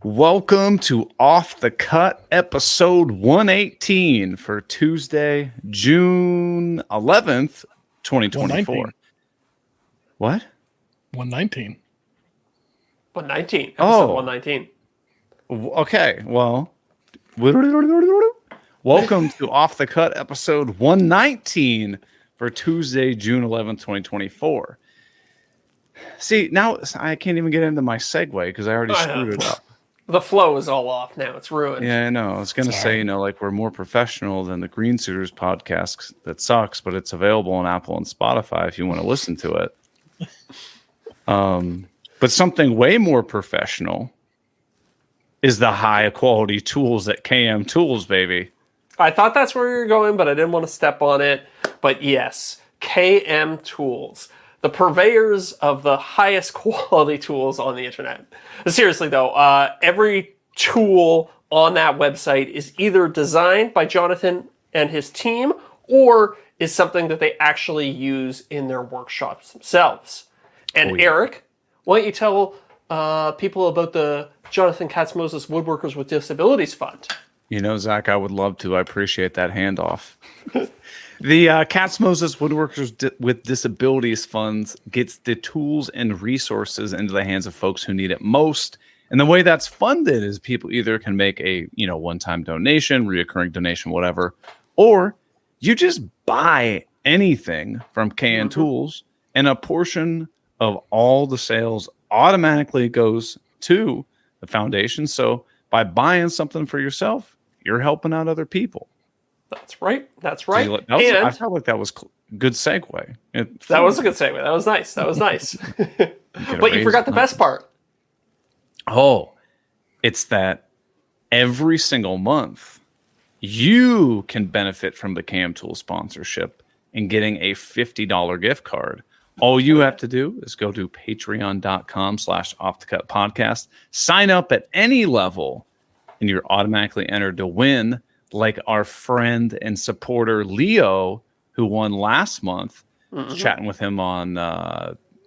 Welcome to Off the Cut episode 118 for Tuesday, June 11th, 2024. 119. What? 119. 119. Episode Oh. 119. Okay, well, welcome to Off the Cut episode 119 for Tuesday, June 11th, 2024. See, now I can't even get into my segue because I already screwed it up. The flow is all off now. It's ruined. Yeah, I know. I was going to say, like we're more professional than the Green Suiters podcast that sucks, but it's available on Apple and Spotify if you want to listen to it. But something way more professional is the high quality tools at KM Tools, baby. I thought that's where you were going, but I didn't want to step on it. But yes, KM Tools, the purveyors of the highest quality tools on the internet. Seriously though, every tool on that website is either designed by Jonathan and his team or is something that they actually use in their workshops themselves. And Eric, why don't you tell people about the Jonathan Katz-Moses Woodworkers with Disabilities Fund? You know, Zach, I would love to. I appreciate that handoff. The Katz-Moses Woodworkers with Disabilities Fund gets the tools and resources into the hands of folks who need it most. And the way that's funded is people either can make a, one-time donation, reoccurring donation, whatever, or you just buy anything from KN Tools, and a portion of all the sales automatically goes to the foundation. So by buying something for yourself, you're helping out other people. That's right. That's right. I felt like that was good segue. That was a good segue. That was nice. That was nice. But you forgot the best part. Oh, it's that every single month you can benefit from the Cam Tool sponsorship and getting a $50 gift card. All you have to do is go to patreon.com/offthecutpodcast, sign up at any level, and you're automatically entered to win, like our friend and supporter Leo, who won last month. Chatting with him on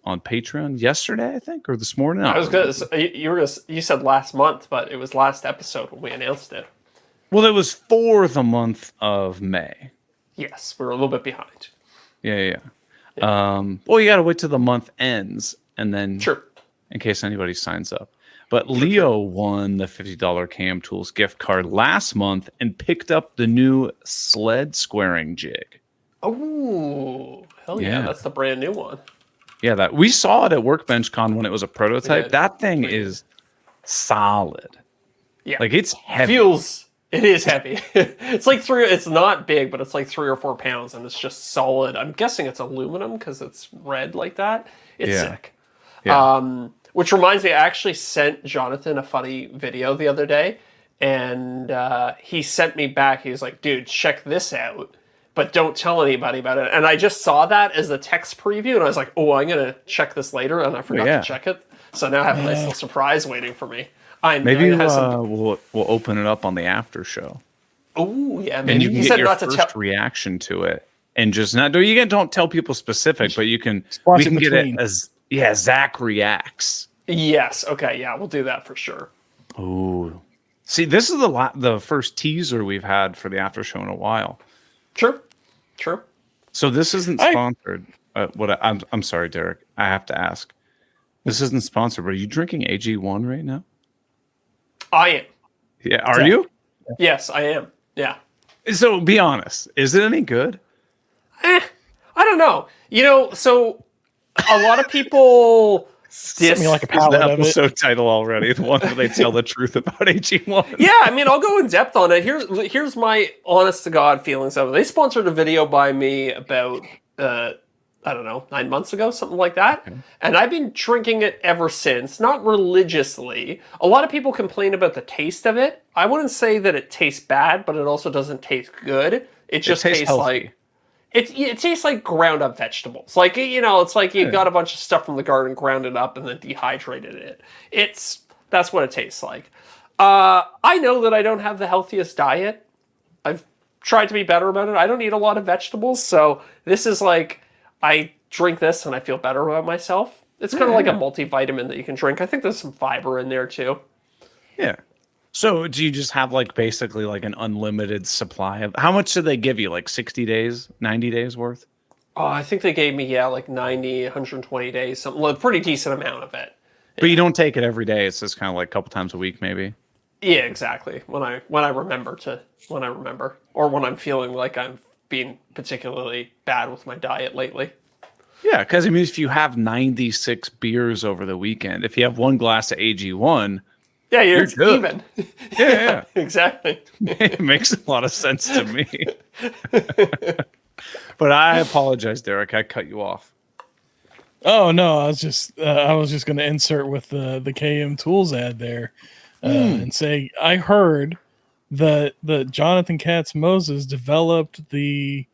Patreon yesterday, I think, or this morning. I was good. You said last month, but it was last episode when we announced it. Well, it was for the month of May. Yes, we were a little bit behind. Yeah. Well, you got to wait till the month ends, and then in case anybody signs up. But Leo won the $50 Cam Tools gift card last month and picked up the new sled squaring jig. Oh, hell yeah. That's the brand new one. Yeah, that we saw it at Workbench Con when it was a prototype. That thing is solid. Yeah. Like it's heavy. It is heavy. It's not big, but it's like 3 or 4 pounds and it's just solid. I'm guessing it's aluminum because it's red like that. It's sick. Yeah. Which reminds me, I actually sent Jonathan a funny video the other day, and he sent me back. He was like, dude, check this out, but don't tell anybody about it. And I just saw that as the text preview, and I was like, oh, I'm going to check this later, and I forgot to check it. So now I have a nice little surprise waiting for me. Maybe we'll open it up on the after show. Oh, yeah. And you can get your first reaction to it. And just don't tell people specific, but we can get it as... Yeah, Zach reacts. Yes. Okay. Yeah, we'll do that for sure. Oh, see, this is the first teaser we've had for the after show in a while. Sure. So this isn't sponsored. I'm sorry, Deric. I have to ask. This isn't sponsored, but are you drinking AG1 right now? I am. Yeah. Are you? Yes, I am. Yeah. So be honest. Is it any good? I don't know. So. A lot of people diss like a palette the episode title already, the one where they tell the truth about AG1. Yeah, I mean, I'll go in depth on it. Here's my honest to God feelings of it. They sponsored a video by me about 9 months ago, something like that. Okay. And I've been drinking it ever since, not religiously. A lot of people complain about the taste of it. I wouldn't say that it tastes bad, but it also doesn't taste good. It just tastes healthy. like... It tastes like ground up vegetables. Like, it's like you got a bunch of stuff from the garden, ground it up, and then dehydrated it. That's what it tastes like. I know that I don't have the healthiest diet. I've tried to be better about it. I don't eat a lot of vegetables, so this is like, I drink this and I feel better about myself. It's kind of like a multivitamin that you can drink. I think there's some fiber in there too. Yeah. So do you just have like basically like an unlimited supply of how much do they give you? Like 60 days, 90 days worth? Oh, I think they gave me like 90, 120 days, something a pretty decent amount of it. But you don't take it every day. It's just kind of like a couple times a week, maybe. Yeah, exactly. When I remember, or when I'm feeling like I'm being particularly bad with my diet lately. Yeah, because I mean, if you have 96 beers over the weekend, if you have one glass of AG1, Yeah, you're good. even. Yeah. Exactly. It makes a lot of sense to me. But I apologize, Deric. I cut you off. Oh no, I was just going to insert with the KM Tools ad there, and say I heard that Jonathan Katz Moses developed the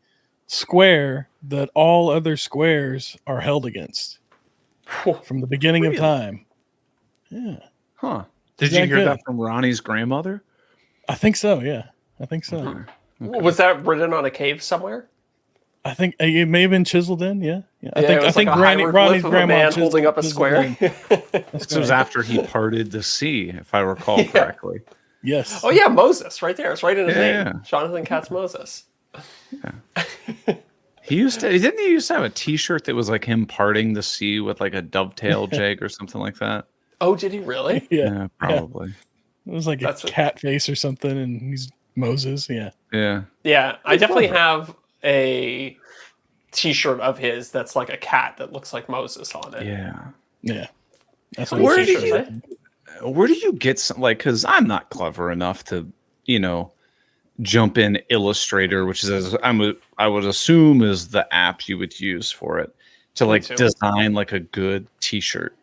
square that all other squares are held against from the beginning of time. Yeah. Huh. Did Is you that hear good? that from Ronnie's grandmother? I think so. Yeah, I think so. Okay. Was that written on a cave somewhere? I think it may have been chiseled in. Yeah. I think like Ronnie's Ronnie's of a grandma man holding up a chiseled square. This was after he parted the sea, if I recall correctly. Yes. Oh yeah, Moses, right there. It's right in his name. Yeah. Jonathan Katz Moses. He used to have a T-shirt that was like him parting the sea with like a dovetail jig or something like that. Oh, did he really? Yeah. Probably. It was like That's a cat face or something, and he's Moses. Yeah. Yeah. Yeah, I definitely have a T-shirt of his that's like a cat that looks like Moses on it. Yeah. Yeah. That's Funny what Where t-shirt, did you- eh? Where do you get some like? Because I'm not clever enough to, jump in Illustrator, which is I would assume is the app you would use for it to like too. design like a good T-shirt.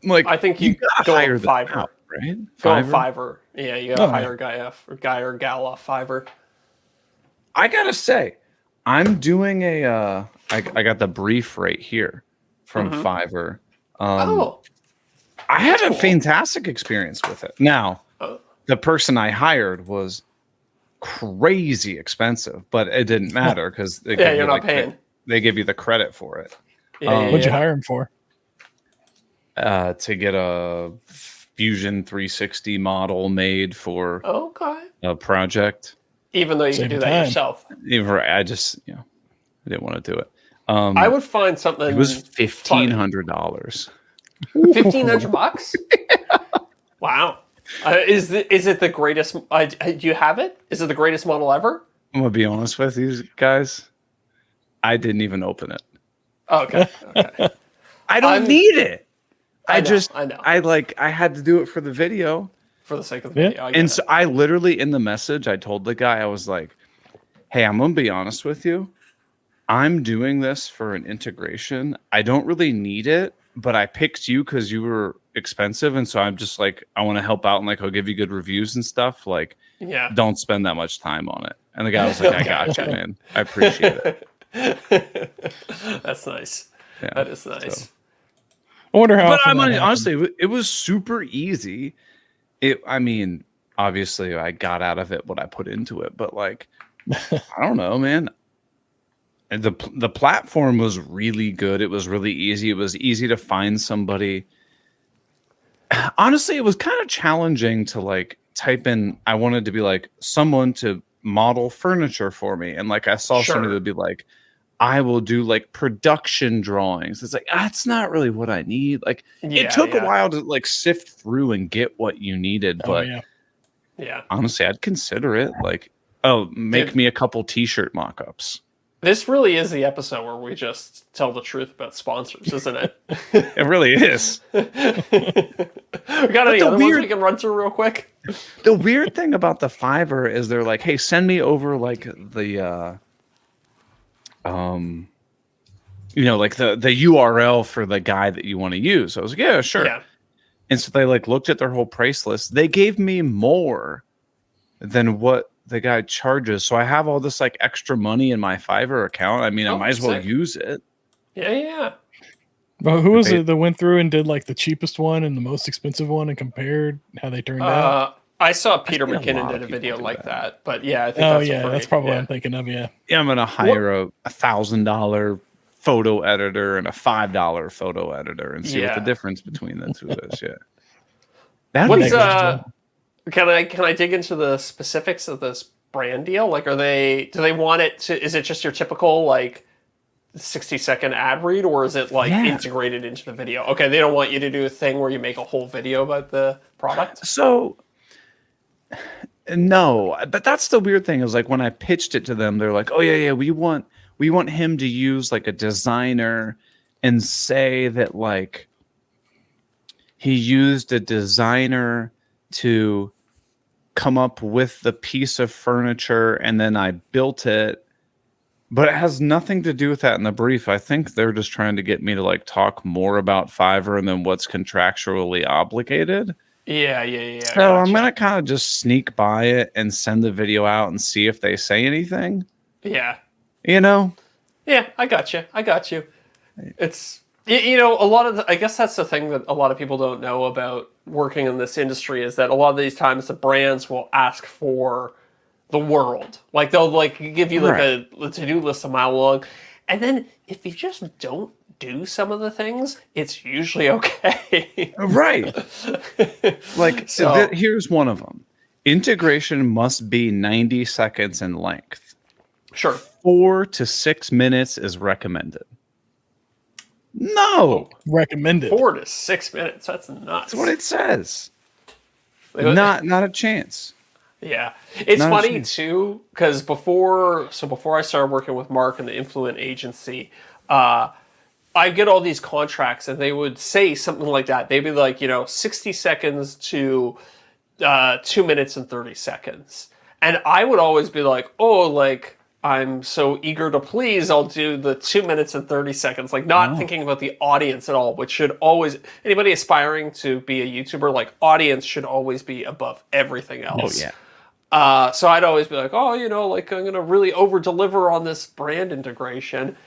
Like I think you gotta go hire on them Fiverr. out, right? Go on Fiverr. Yeah, you gotta Oh, hire a guy or gal off Fiverr. I gotta say, I'm doing I got the brief right here from Fiverr. I had a fantastic experience with it. Now, the person I hired was crazy expensive, but it didn't matter because you're not paying. They give you the credit for it. What'd you hire him for? To get a Fusion 360 model made for a project. Even though you can do that yourself. I just, I didn't want to do it. I would find something. It was $1,500. $1,500? Wow. Is it the greatest? Do you have it? Is it the greatest model ever? I'm gonna be honest with you guys. I didn't even open it. Oh, okay. I don't need it. I know. I had to do it for the video. For the sake of the video. And so I literally in the message I told the guy, I was like, hey, I'm gonna be honest with you. I'm doing this for an integration. I don't really need it, but I picked you because you were expensive, and so I'm just like, I want to help out and like I'll give you good reviews and stuff. Like, don't spend that much time on it. And the guy was like, I got you, man. I appreciate it. That's nice. Yeah, that is nice. So. I wonder how. But honestly, it was super easy. I mean, obviously, I got out of it what I put into it, but like, I don't know, man. And the platform was really good. It was really easy. It was easy to find somebody. Honestly, it was kind of challenging to like type in. I wanted to be like someone to model furniture for me, and like I saw somebody that would be like, I will do like production drawings. It's like that's not really what I need. Like it took a while to like sift through and get what you needed, but honestly, I'd consider it. Like, make me a couple T-shirt mock-ups. This really is the episode where we just tell the truth about sponsors, isn't it? It really is. We got any other ones we can run through real quick? The weird thing about the Fiverr is they're like, hey, send me over like the like the URL for the guy that you want to use. I was like, yeah, sure. Yeah. And so they like looked at their whole price list. They gave me more than what the guy charges. So I have all this like extra money in my Fiverr account. I mean, I might as well use it. Yeah. But who was it that went through and did like the cheapest one and the most expensive one and compared how they turned out? I saw Peter McKinnon did a video like that. But yeah, I think that's probably what I'm thinking of. Yeah, I'm gonna hire a $1,000 photo editor and a $5 photo editor and see what the difference between the two is. Yeah, Can I dig into the specifics of this brand deal? Like, do they want it to? Is it just your typical like 60-second ad read, or is it like integrated into the video? Okay, they don't want you to do a thing where you make a whole video about the product. So no, but that's the weird thing is like when I pitched it to them, they're like, "Oh yeah, we want him to use like a designer and say that like he used a designer to come up with the piece of furniture and then I built it." But it has nothing to do with that in the brief. I think they're just trying to get me to like talk more about Fiverr and then what's contractually obligated. Yeah. So Gotcha. I'm gonna kind of just sneak by it and send the video out and see if they say anything. Yeah. You know? Yeah, I got you. It's a lot of I guess that's the thing that a lot of people don't know about working in this industry is that a lot of these times the brands will ask for the world. Like they'll like give you like a to-do list a mile long, and then if you just don't do some of the things, it's usually okay. Right. Like here's one of them. Integration must be 90 seconds in length. Sure. 4 to 6 minutes is recommended. No. Recommended. 4 to 6 minutes. That's nuts. That's what it says. Not a chance. Yeah. It's funny too, because before I started working with Mark and the Influent agency, I get all these contracts and they would say something like that. They'd be like, 60 seconds to 2 minutes and 30 seconds. And I would always be like, oh, like, I'm so eager to please, I'll do the 2 minutes and 30 seconds. Like, not thinking about the audience at all, which should always, anybody aspiring to be a YouTuber, like, audience should always be above everything else. Oh, yeah. So I'd always be like, oh, like, I'm going to really over-deliver on this brand integration.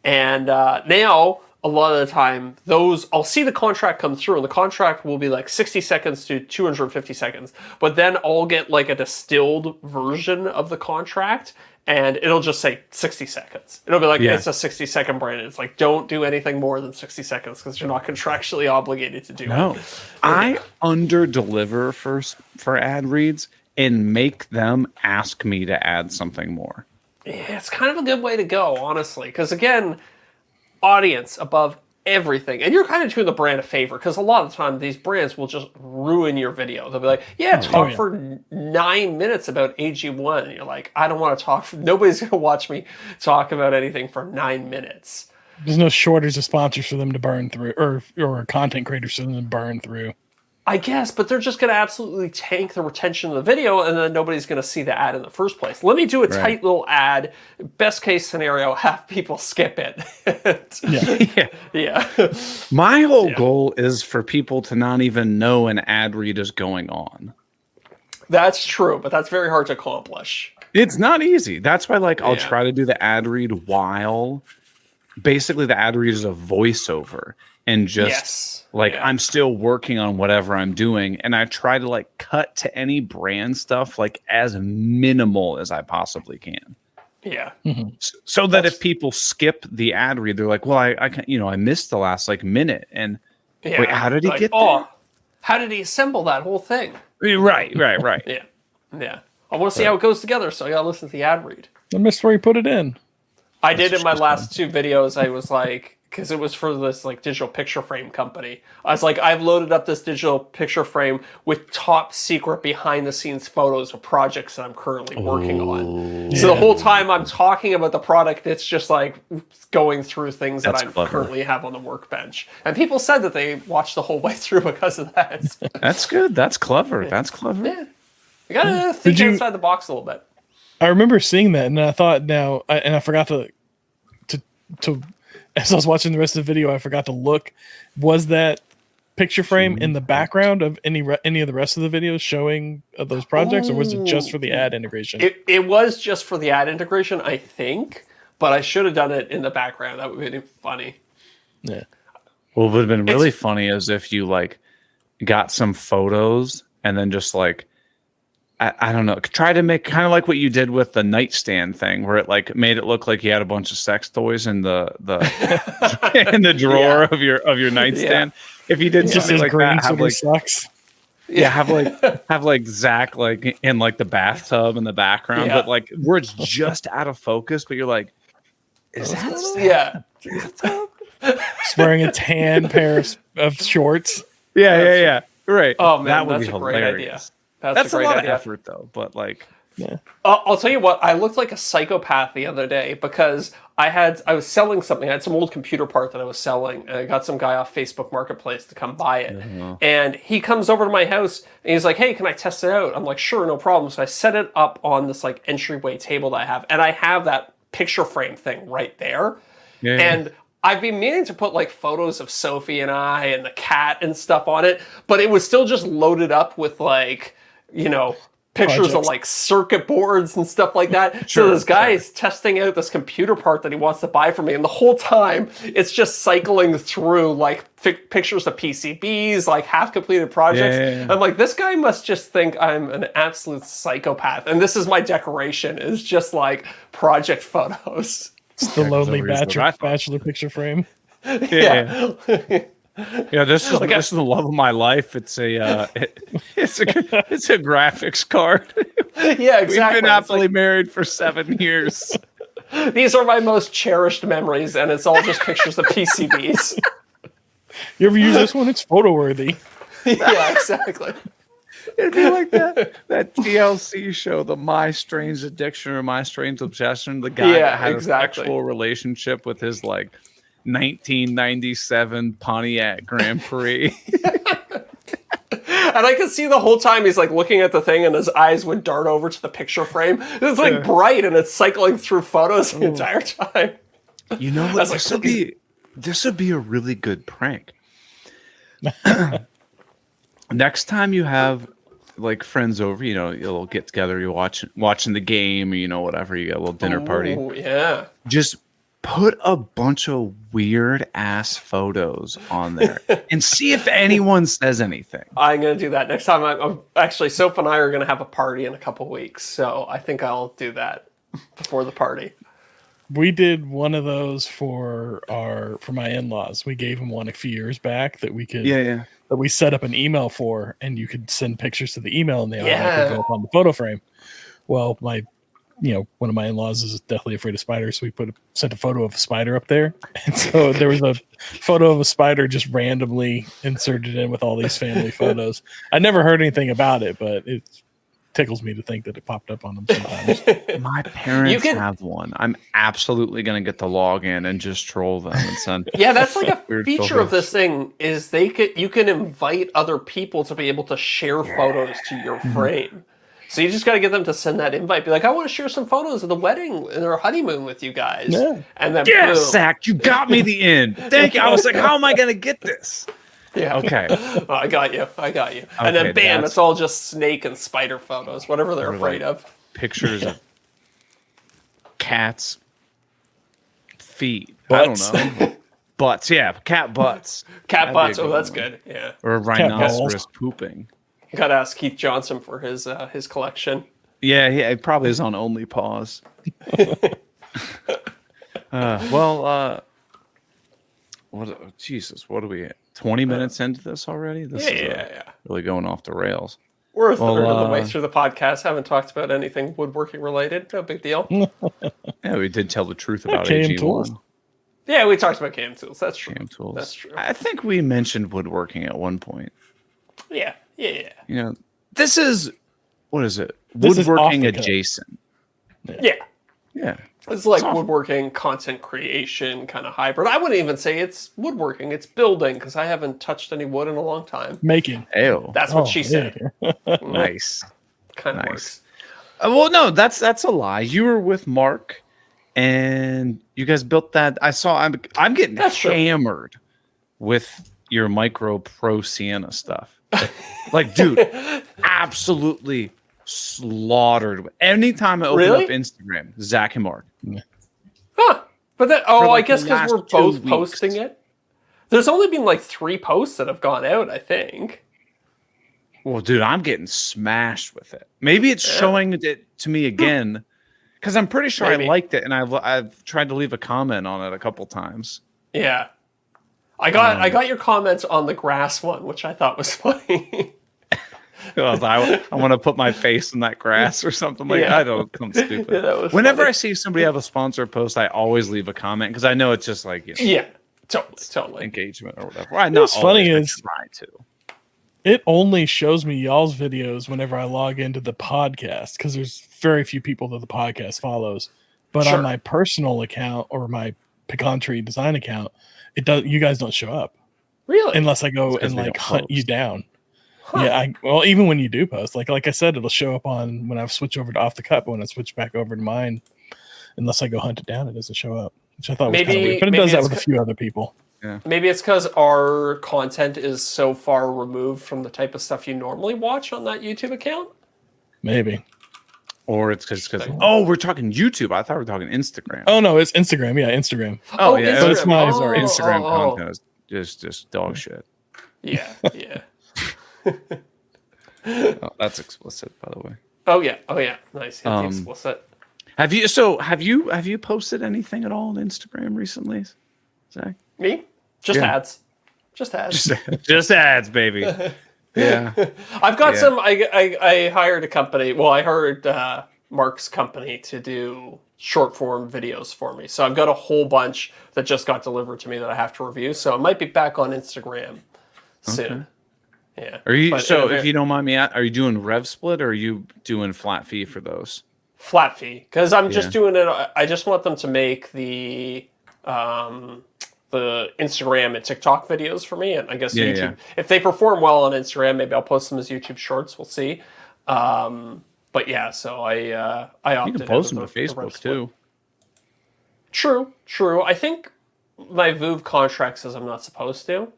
And now, a lot of the time, I'll see the contract come through, and the contract will be like 60 seconds to 250 seconds. But then I'll get like a distilled version of the contract, and it'll just say 60 seconds. It'll be like, it's a 60-second brand. It's like, don't do anything more than 60 seconds because you're not contractually obligated to do it. I under-deliver for ad reads and make them ask me to add something more. Yeah, it's kind of a good way to go, honestly. Because again, audience above everything. And you're kind of doing the brand a favor because a lot of the time these brands will just ruin your video. They'll be like, talk for 9 minutes about AG1. And you're like, I don't want to talk. Nobody's going to watch me talk about anything for 9 minutes. There's no shortage of sponsors for them to burn through or content creators for them to burn through. I guess, but they're just going to absolutely tank the retention of the video, and then nobody's going to see the ad in the first place. Let me do a tight little ad. Best case scenario, have people skip it. Yeah. My whole goal is for people to not even know an ad read is going on. That's true, but that's very hard to accomplish. It's not easy. That's why, like, I'll try to do the ad read while basically the ad read is a voiceover. And just I'm still working on whatever I'm doing. And I try to like cut to any brand stuff like as minimal as I possibly can. Yeah. Mm-hmm. So that if people skip the ad read, they're like, well, I can, I missed the last like minute. And wait, how did he get there? How did he assemble that whole thing? Right. Yeah. I want to see how it goes together. So I got to listen to the ad read. I missed where you put it in. I did in my last 2 videos. I was like, because it was for this like digital picture frame company. I was like, I've loaded up this digital picture frame with top secret behind the scenes photos of projects that I'm currently working on. So the whole time I'm talking about the product, it's just like going through things that I currently have on the workbench. And people said that they watched the whole way through because of that. That's good. That's clever. That's clever. Yeah. You gotta think outside the box a little bit. I remember seeing that, and I thought I forgot to as I was watching the rest of the video, I forgot to look. Was that picture frame in the background of any of the rest of the videos showing those projects, or was it just for the ad integration? It was just for the ad integration, I think, but I should have done it in the background. That would have been funny. Yeah. What would have been really funny is if you like got some photos and then just like I don't know, try to make kind of like what you did with the nightstand thing, where it like made it look like you had a bunch of sex toys in the in the drawer of your nightstand. If you did something like that, have like sucks. Yeah, have like Zach like in like the bathtub in the background, Yeah. but like where it's just out of focus, but you're like, is that Yeah. Just wearing a tan pair of shorts. Yeah. Right. Oh man, that would that's be a great idea. hilarious. That's A great lot idea. of effort though, but like Yeah. I'll tell you what, I looked like a psychopath the other day because I was selling something. I had some old computer part that I was selling, and I got some guy off Facebook Marketplace to come buy it. And he comes over to my house and he's like, "Hey, can I test it out?" I'm like, "Sure, no problem." So I set it up on this like entryway table that I have, and I have that picture frame thing right there. yeah. And I've been meaning to put like photos of Sophie and I and the cat and stuff on it, but it was still just loaded up with like, pictures of Projects. like circuit boards and stuff like that. So this guy is testing out this computer part that he wants to buy from me, and the whole time it's just cycling through like pictures of PCBs, like half completed projects. Yeah. I'm like, this guy must just think I'm an absolute psychopath, and this is my decoration, is just like project photos. It's the lonely what I thought. bachelor picture frame. Yeah. Yeah, this is the love of my life. It's a it's a graphics card. Yeah, exactly. We've been It's happily like, married for 7 years. these are my most cherished memories, and it's all just pictures of PCBs. You ever use this one? It's photo worthy. Yeah, exactly. It'd be like that TLC show, the My Strange Addiction or My Strange Obsession. The guy Yeah, that had exactly. a sexual relationship with his like 1997 Pontiac Grand Prix. And I could see the whole time he's like looking at the thing, and his eyes would dart over to the picture frame. It's like bright, and it's cycling through photos the entire time. You know what? This would be a really good prank. Next time you have like friends over, you'll get together, you're watching the game, or whatever, you got a little dinner party. Oh yeah. Just put a bunch of weird ass photos on there and see if anyone says anything. I'm gonna do that next time. I'm actually, Soph and I are gonna have a party in a couple weeks, so I think I'll do that before the party. We did one of those for my in-laws. We gave them one a few years back that we could that we set up an email for, and you could send pictures to the email, and they automatically go up on the photo frame. Well, one of my in-laws is deathly afraid of spiders, so we sent a photo of a spider up there, and so there was a photo of a spider just randomly inserted in with all these family photos. I never heard anything about it, but it tickles me to think that it popped up on them sometimes. My parents have one. I'm absolutely gonna get the login and just troll them and send. Yeah, that's like a weird feature photos. of this thing, is you can invite other people to be able to share photos to your frame. So you just got to get them to send that invite. Be like, I want to share some photos of the wedding and our honeymoon with you guys. Yeah. And then Yes, boom. Zach, you got me the end. Thank you. I was like, how am I gonna get this? Yeah. Okay. Oh, I got you. And Okay, then bam, that's- it's all just snake and spider photos, whatever they're Or, afraid like, of. Pictures of cats' feet. Butts. I don't know. Butts, yeah, cat butts. Cat That'd be a butts. Oh, good that's one. good. Yeah. Or a balls. rhinoceros pooping. Got to ask Keith Johnson for his collection. Yeah, it probably is on Only Pause. Jesus, what are we at? 20 minutes into this already? This is really going off the rails. We're a third Well, of the way through the podcast. Haven't talked about anything woodworking related. No big deal. Yeah, we did tell the truth about KM AG1. tools. Yeah, we talked about KM tools. That's true. KM tools. That's true. I think we mentioned woodworking at one point. Yeah. This is, what is it? This is Woodworking off the cuff. adjacent. Yeah. Yeah. It's like off- woodworking, content creation, kind of hybrid. I wouldn't even say it's woodworking. It's building, because I haven't touched any wood in a long time. Making. Ew. That's what she said. Nice. Kind of Nice. works. Well, no, that's a lie. You were with Mark, and you guys built that. I'm getting That's true. hammered with your Micro Pro Sienna stuff. Like, dude, absolutely slaughtered. Anytime I open Really? up Instagram, Zach and Mark. Huh. But then, For I like guess the because we're last 2 both weeks. posting it. There's only been like 3 posts that have gone out, I think. Well, dude, I'm getting smashed with it. Maybe it's showing it to me again, because I'm pretty sure Maybe. I liked it, and I've tried to leave a comment on it a couple times. Yeah. I got your comments on the grass one, which I thought was funny. I want to put my face in that grass or something like Yeah. that. I don't something stupid. Yeah, that was Whenever funny. I see somebody have a sponsor post, I always leave a comment because I know it's just like Yeah, totally. engagement or whatever. Well, not What's funny always, is- I try to. It only shows me y'all's videos whenever I log into the podcast because there's very few people that the podcast follows. But Sure. on my personal account or my Picantree design account, it does. You guys don't show up Really? unless I go It's 'cause and we like don't hunt you post. down. Huh. Yeah, well, even when you do post, like I said, it'll show up on when I switch over to Off the Cut. But when I switch back over to mine, unless I go hunt it down, it doesn't show up, which I thought was kind of Maybe- weird. But it maybe does that it's with a few other people. Maybe it's because our content is so far removed from the type of stuff you normally watch on that YouTube account. Maybe. Or it's because we're talking YouTube. I thought we were talking Instagram. Oh no, it's Instagram. Yeah, Instagram. Oh, yeah, But it's Instagram. my- Our Instagram oh. content is just dog shit. Yeah, yeah. Oh, that's explicit, by the way. Oh yeah, nice. Hit the Um, explicit. Have you posted anything at all on Instagram recently, Zach? Me? Just Yeah. ads. Just ads. Just ads, baby. Yeah. I've got Yeah. some. I hired a company. Well, I hired Mark's company to do short form videos for me. So I've got a whole bunch that just got delivered to me that I have to review. So it might be back on Instagram soon. Yeah. Are you But if you don't mind me, are you doing rev split or are you doing flat fee for those? flat fee because I'm just Yeah. doing it. I just want them to make the Instagram and TikTok videos for me, and I guess Yeah, YouTube. yeah. If they perform well on Instagram, maybe I'll post them as YouTube Shorts. We'll see. But yeah, so I opted You can out post of them to the rev Facebook split. too. True. I think my VOOV contract says I'm not supposed to.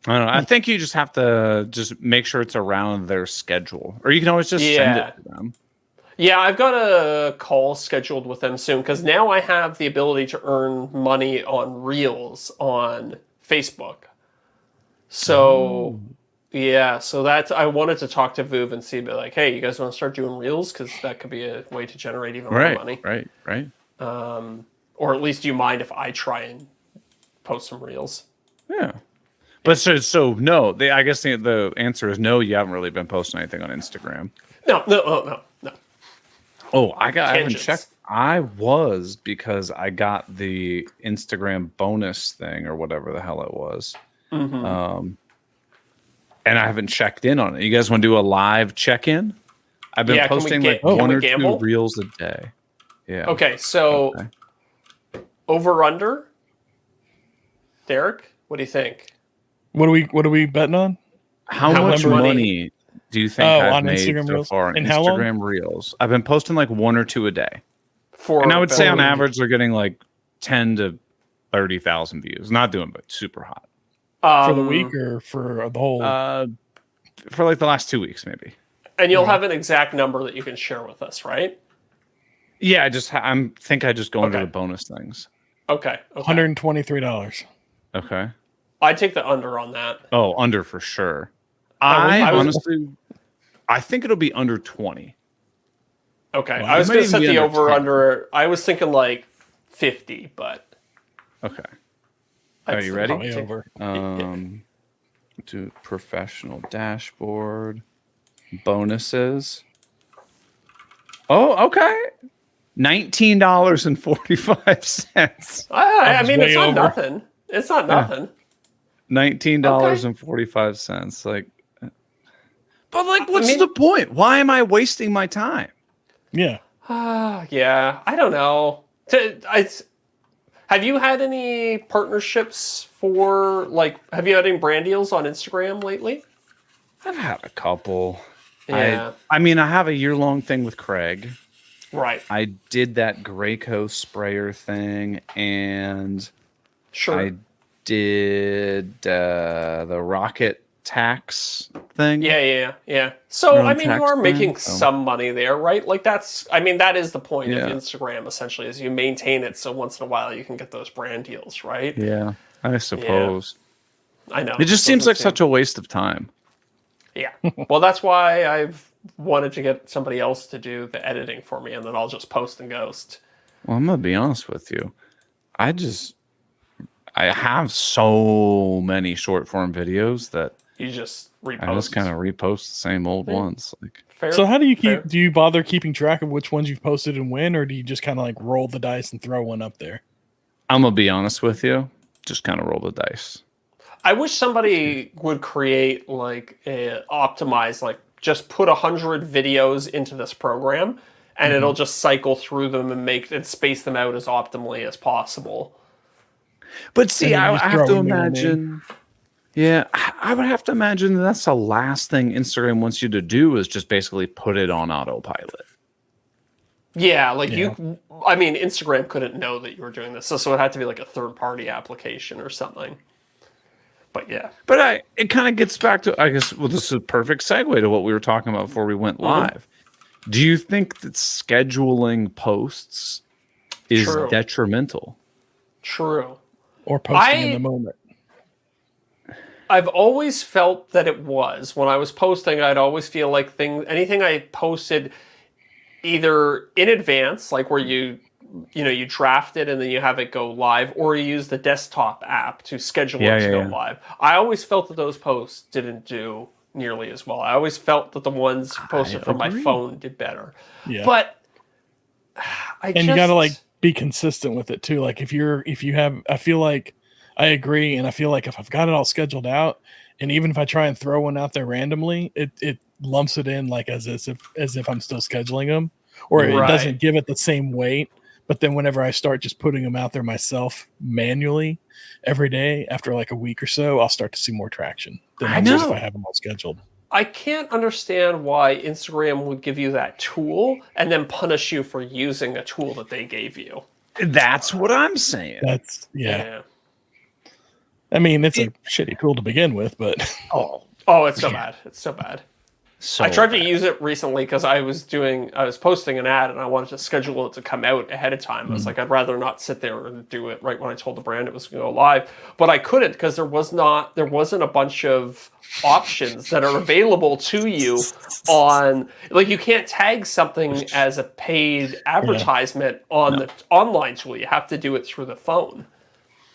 I don't know. I think you just have to just make sure it's around their schedule, or you can always just send Yeah. it to them. Yeah, I've got a call scheduled with them soon because now I have the ability to earn money on Reels on Facebook. So, yeah, so that's I wanted to talk to VOOV and see, be like, hey, you guys want to start doing Reels because that could be a way to generate even more money. Right. Or at least, do you mind if I try and post some Reels? Yeah. But so no. I guess the answer is no. You haven't really been posting anything on Instagram. No. Oh, I haven't Tangents. checked. I was because I got the Instagram bonus thing or whatever the hell it was. Mm-hmm. And I haven't checked in on it. You guys want to do a live check-in? I've been Yeah, can we posting get- like can one we or gamble? two reels a day. Yeah. Okay, so Okay. over under. Derek, what do you think? What are we betting on? How How much much money? money do you think Oh, I've on made Instagram so Reels? far on And how long? Instagram Reels? I've been posting like one or two a day. For And I would say on about- average they're getting like 10 to 30,000 views. Not doing but super hot. For the week or for the whole? For like the last 2 weeks maybe. And you'll have an exact number that you can share with us, right? Yeah, I just think I just go into Okay. the bonus things. Okay. $123. Okay. I'd take the under on that. Oh, under for sure. I was- Honestly, I think it'll be under 20. Okay. Well, I was it might going to even set be the under over 10. under. I was thinking like 50, but. Okay. I'd Are you still ready? probably take- over. Do professional dashboard bonuses. Oh, okay. $19.45. I mean, way it's not over. nothing. It's not nothing. $19.45. Like, but like, what's mean- the point? Why am I wasting my time? Yeah. Yeah. I don't know. Have you had any partnerships for, like, have you had any brand deals on Instagram lately? I've had a couple. Yeah. I mean, I have a year-long thing with Craig. Right. I did that Graco sprayer thing, and Sure. I did the rocket tax thing. Yeah. So, Your own I mean, you tax are plan, making so- some money there, right? Like, that is the point Yeah. of Instagram, essentially, is you maintain it so once in a while you can get those brand deals, right? Yeah, I suppose. I know. It just seems like such a waste of time. Yeah. Well, that's why I've wanted to get somebody else to do the editing for me, and then I'll just post and ghost. Well, I'm gonna be honest with you. I have so many short form videos that You just repost. I just kind of repost the same old ones. Like, fair. So how do you fair. do you bother keeping track of which ones you've posted and when, or do you just kind of like roll the dice and throw one up there? I'm gonna be honest with you, just kind of roll the dice. I wish somebody would create like a optimize, like just put 100 videos into this program, and it'll just cycle through them and space them out as optimally as possible. But see, And then I you have throw to in the one in. imagine. Yeah, I would have to imagine that's the last thing Instagram wants you to do is just basically put it on autopilot. Yeah, like Yeah. I mean, Instagram couldn't know that you were doing this, so it had to be like a third-party application or something. But yeah. But it kind of gets back to, I guess, well, this is a perfect segue to what we were talking about before we went live. Do you think that scheduling posts is True. detrimental? True. Or posting in the moment? I've always felt that it was. When I was posting, I'd always feel like anything I posted either in advance, like where you draft it and then you have it go live, or you use the desktop app to schedule it to go live. I always felt that those posts didn't do nearly as well. I always felt that the ones posted from my phone did better. Yeah. But you gotta like be consistent with it too. Like if you have, I feel like I agree, and I feel like if I've got it all scheduled out, and even if I try and throw one out there randomly, it lumps it in like as if I'm still scheduling them, or it doesn't give it the same weight. But then whenever I start just putting them out there myself manually every day, after like a week or so, I'll start to see more traction than if I have them all scheduled. I can't understand why Instagram would give you that tool and then punish you for using a tool that they gave you. That's what I'm saying. That's yeah. I mean, it's a shitty tool to begin with, but oh, it's so bad. It's so bad. So I tried to use it recently because I was posting an ad and I wanted to schedule it to come out ahead of time. I was like, I'd rather not sit there and do it right when I told the brand it was going to go live, but I couldn't because there wasn't a bunch of options that are available to you on, like, you can't tag something as a paid advertisement on the online tool. You have to do it through the phone.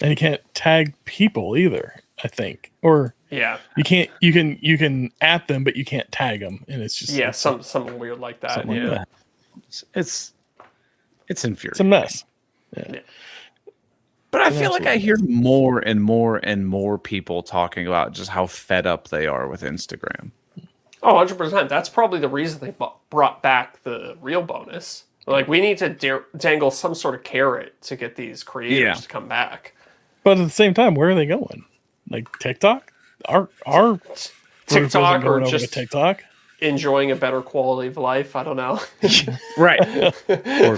And you can't tag people either, I think. Or you can at them, but you can't tag them, and it's just something weird like that. Like that. It's infuriating. It's a mess. Yeah. But I feel like I hear more and more and more people talking about just how fed up they are with Instagram. Oh, 100%. That's probably the reason they brought back the real bonus. Like, we need to dangle some sort of carrot to get these creators to come back. But at the same time, where are they going? Like TikTok? Our TikTok or just TikTok? Enjoying a better quality of life? I don't know. Right. Or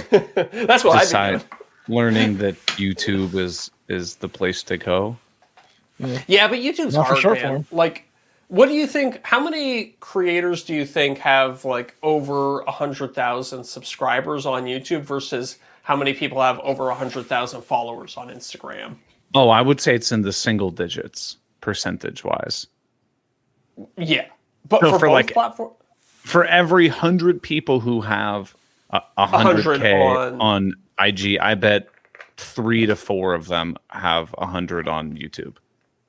that's what I do. Learning that YouTube is the place to go. Yeah, but YouTube's Not for hard, short man. form. Like, what do you think? How many creators do you think have like over 100,000 subscribers on YouTube versus how many people have over 100,000 followers on Instagram? Oh, I would say it's in the single digits percentage wise. Yeah, but So for both like platforms, for every 100 people who have 100K on IG, I bet 3 to 4 of them have 100 on YouTube.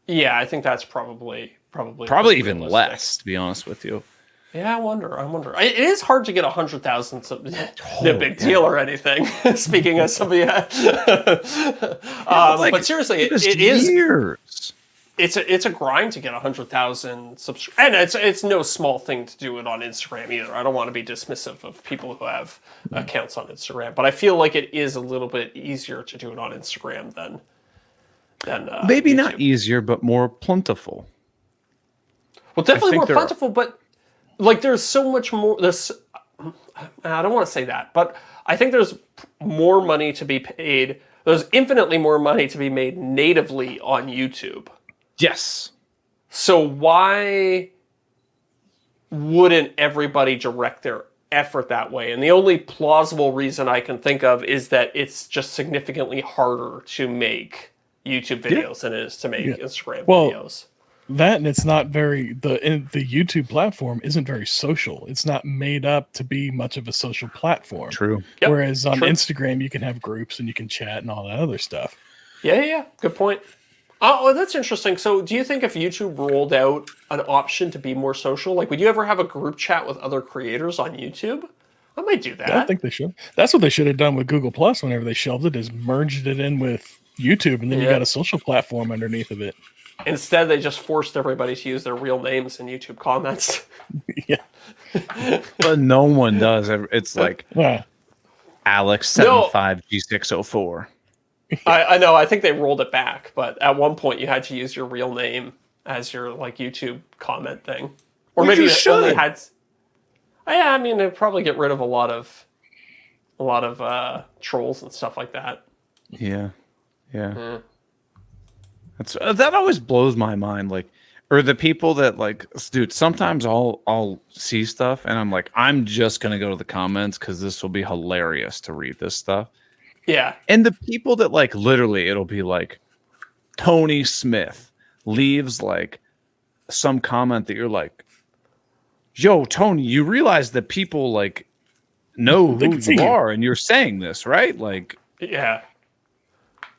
Yeah, I think that's probably even realistic. less, to be honest with you. Yeah, I wonder. It is hard to get 100,000. No big deal or anything. Speaking as somebody, but seriously, it is years. It's a grind to get 100,000 subscribers, and it's no small thing to do it on Instagram either. I don't want to be dismissive of people who have accounts on Instagram, but I feel like it is a little bit easier to do it on Instagram than maybe YouTube. not easier, but more plentiful. Well, definitely more plentiful, but like there's so much more. I don't want to say that, but I think there's more money to be paid. There's infinitely more money to be made natively on YouTube. Yes. So why wouldn't everybody direct their effort that way? And the only plausible reason I can think of is that it's just significantly harder to make YouTube videos than it is to make Instagram videos. That, and it's not very the YouTube platform isn't very social. It's not made up to be much of a social platform. True. Yep. Whereas on Instagram you can have groups and you can chat and all that other stuff. Yeah. Good point. Oh, well, that's interesting. So, do you think if YouTube rolled out an option to be more social, like, would you ever have a group chat with other creators on YouTube? I might do I that. think they should. That's what they should have done with Google Plus whenever they shelved it, is merged it in with YouTube, and then you Yeah. got a social platform underneath of it. Instead, they just forced everybody to use their real names in YouTube comments. Yeah. But no one does. It's like Yeah. Alex75G604. I know. I think they rolled it back, but at one point you had to use your real name as your like YouTube comment thing, or Well, maybe you it only should. had. Yeah, I mean, it'd probably get rid of a lot of trolls and stuff like that. Yeah. That's that always blows my mind. Like, or the people that like, dude. Sometimes I'll see stuff and I'm like, I'm just gonna go to the comments because this will be hilarious to read this stuff. Yeah, And the people that like literally, it'll be like Tony Smith leaves like some comment that you're like, yo, Tony, you realize that people like know They who can see you you. are and you're saying this, right? Like, yeah.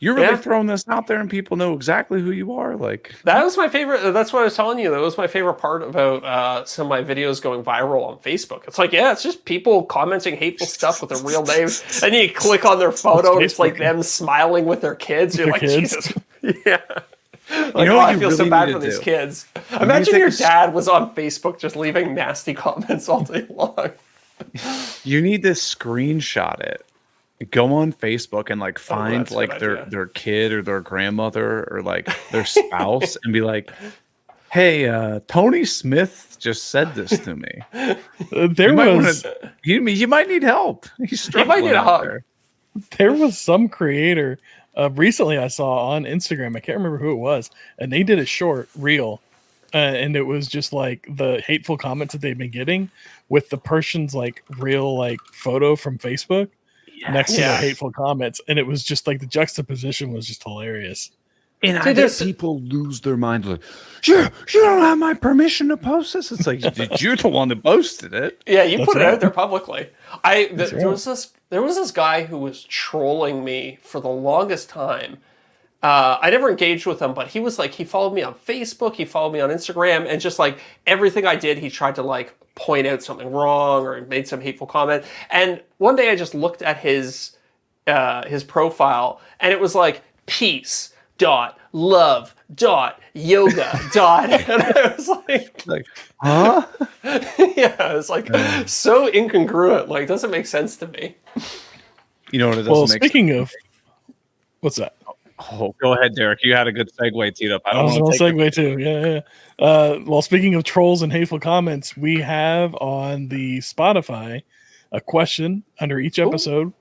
you're really Yeah. throwing this out there and people know exactly who you are. Like, That was my favorite. That's what I was telling you. That was my favorite part about some of my videos going viral on Facebook. It's like, yeah, it's just people commenting hateful stuff with their real names, and you click on their photo, and it's like them smiling with their kids. You're Their like, kids. Jesus, yeah. Like, know oh, what I you feel so really bad need for to these do? kids. need Imagine to your take a dad was on Facebook just leaving nasty comments all day long. you need to screenshot it. Go on Facebook and like find that's a good like idea. their kid or their grandmother or like their spouse and be like, hey, Tony Smith just said this to me. There You might was wanna, you might need help. He's struggling might need a out hug. there. there was some creator recently I saw on Instagram. I can't remember who it was, and they did a short reel, and it was just like the hateful comments that they've been getting with the person's like real like photo from Facebook next to Yeah. their hateful comments, and it was just like the juxtaposition was just hilarious. And I Dude, bet there's- people lose their mind like, you don't have my permission to post this. It's like, you're the one that posted it. Yeah, you That's put it right. out there publicly. There right. was this guy who was trolling me for the longest time. I never engaged with him, but he was like, he followed me on Facebook, he followed me on Instagram, and just like everything I did, he tried to like point out something wrong or made some hateful comment. And one day I just looked at his profile, and it was like peace dot love dot yoga dot, and I was like, Like, huh? yeah, it's like so incongruent. Like, doesn't make sense to me. You know what it doesn't Well, make speaking of, what's that? Oh, go ahead, Derek. You had a good segue teed up. I I don't was want going to to take segue too. Yeah. Well, speaking of trolls and hateful comments, we have on the Spotify a question under each episode.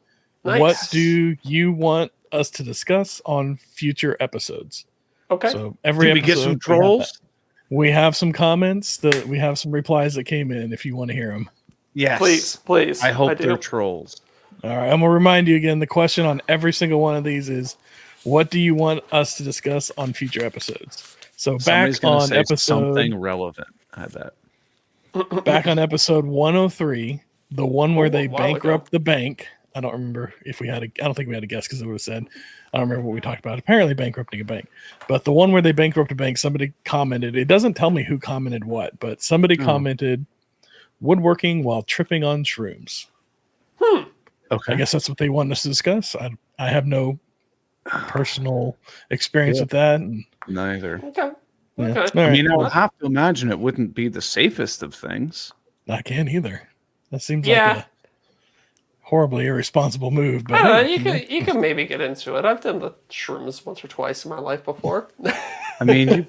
Nice. What do you want us to discuss on future episodes? Okay. So every Did we get episode, some have trolls? that. We have some comments that we have some replies that came in. If you want to hear them, Yes. please. I hope do. they're trolls. all right. I'm gonna remind you again. The question on every single one of these is, "What do you want us to discuss on future episodes?" So Somebody's back gonna on say episode something relevant. I bet. back on episode 103, the one where they a while bankrupt the bank. I don't remember if we had I don't think we had a guess because it would have said, I don't remember what we talked about. Apparently bankrupting a bank. But the one where they bankrupt a bank, somebody commented, it doesn't tell me who commented what, but somebody commented woodworking while tripping on shrooms. Okay. I guess that's what they want us to discuss. I have no personal experience with that. And, Neither. Okay. yeah. Okay. All I right. mean, I would have to imagine it wouldn't be the safest of things. I can't either. That seems Yeah. like a horribly irresponsible move. But I don't know, hey, you can maybe get into it. I've done the shrooms once or twice in my life before. I mean,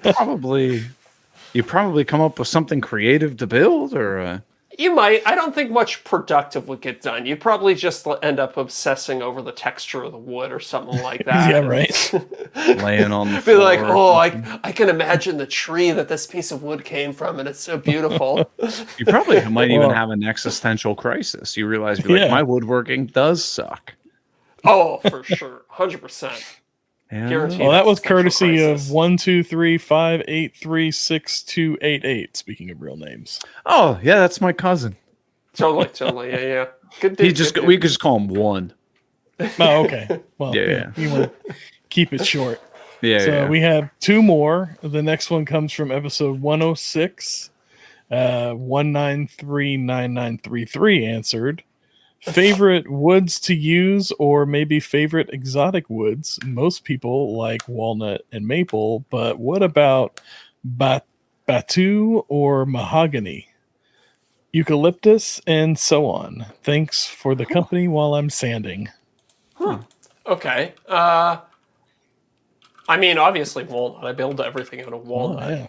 you probably come up with something creative to build, or You might. I don't think much productive would get done. You'd probably just end up obsessing over the texture of the wood or something like that. Yeah, right. laying on the Be floor. like, oh, I can imagine the tree that this piece of wood came from, and it's so beautiful. You probably might even Well- have an existential crisis. You realize, you're like, Yeah. my woodworking does suck. Oh, for sure, 100%. Yeah. Guaranteed. Well, that was Existential courtesy crisis. of 12358362288. Speaking of real names, Oh, yeah, that's my cousin. Totally, yeah. Good dude. We could just call him One. oh, okay. Well, Yeah, yeah, you want to keep it short. Yeah. So yeah. we have two more. The next one comes from episode 106. 1939933 answered. Favorite woods to use, or maybe favorite exotic woods? Most people like walnut and maple, but what about batu or mahogany? Eucalyptus and so on. Thanks for the company while I'm sanding. Okay. I mean, obviously walnut. I build everything out of walnut. Oh, yeah.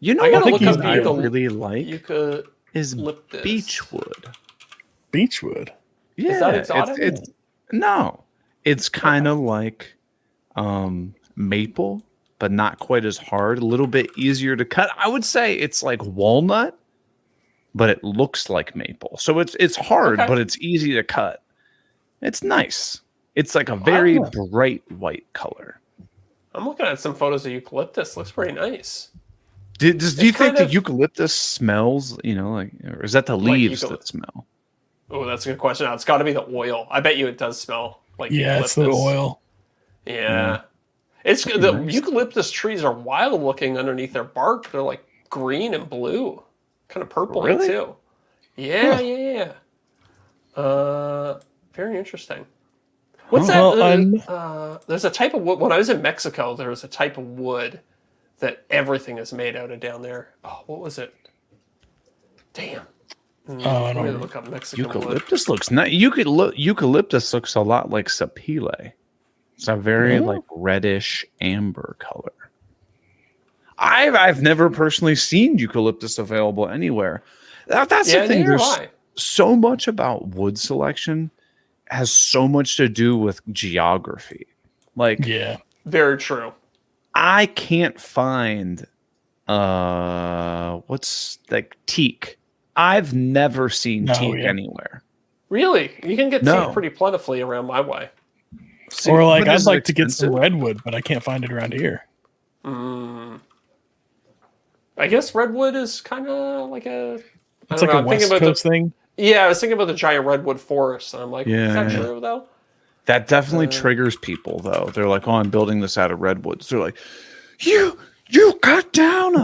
You know I gotta what look wood up I eucalyptus. really like is Eucalyptus. beechwood. Beechwood. Yeah, Is that exotic? It's no, it's kind of like maple, but not quite as hard. A little bit easier to cut. I would say it's like walnut, but it looks like maple. So it's hard, Okay. but it's easy to cut. It's nice. It's like a very Wow. bright white color. I'm looking at some photos of eucalyptus. Looks pretty nice. Do you It's think kind the of- eucalyptus smells? You know, like, or is that the Like leaves eucalypt- that smell? Oh, that's a good question. It's got to be the oil. I bet you it does smell like Yeah, it's the eucalyptus. oil. Yeah. It's Pretty the nice. eucalyptus trees are wild looking underneath their bark. They're like green and blue, kind of purple Really? too. Yeah, yeah. Very interesting. What's that? Well, There's a type of wood. When I was in Mexico, there was a type of wood that everything is made out of down there. Oh, what was it? Damn. I Let me don't look up Mexican wood. Eucalyptus looks nice. Eucalyptus looks a lot like sapile. It's a very Oh. like reddish amber color. I've never personally seen eucalyptus available anywhere. That's Yeah, the thing. neither There's have I. so much about wood selection has so much to do with geography. Like yeah. Very true. I can't find what's like teak. I've never seen No, teak yeah. anywhere. Really, you can get No. teak pretty plentifully around my way. See, Or like, but I'd is it like to get some expensive? redwood, but I can't find it around here. I guess redwood is kind of like a. I It's don't like know, a I'm thinking West about Coast the, thing. Yeah, I was thinking about the giant redwood forest, and I'm like, is Yeah, that yeah. true though? That definitely triggers people, though. They're like, "Oh, I'm building this out of redwoods." They're like, "You cut down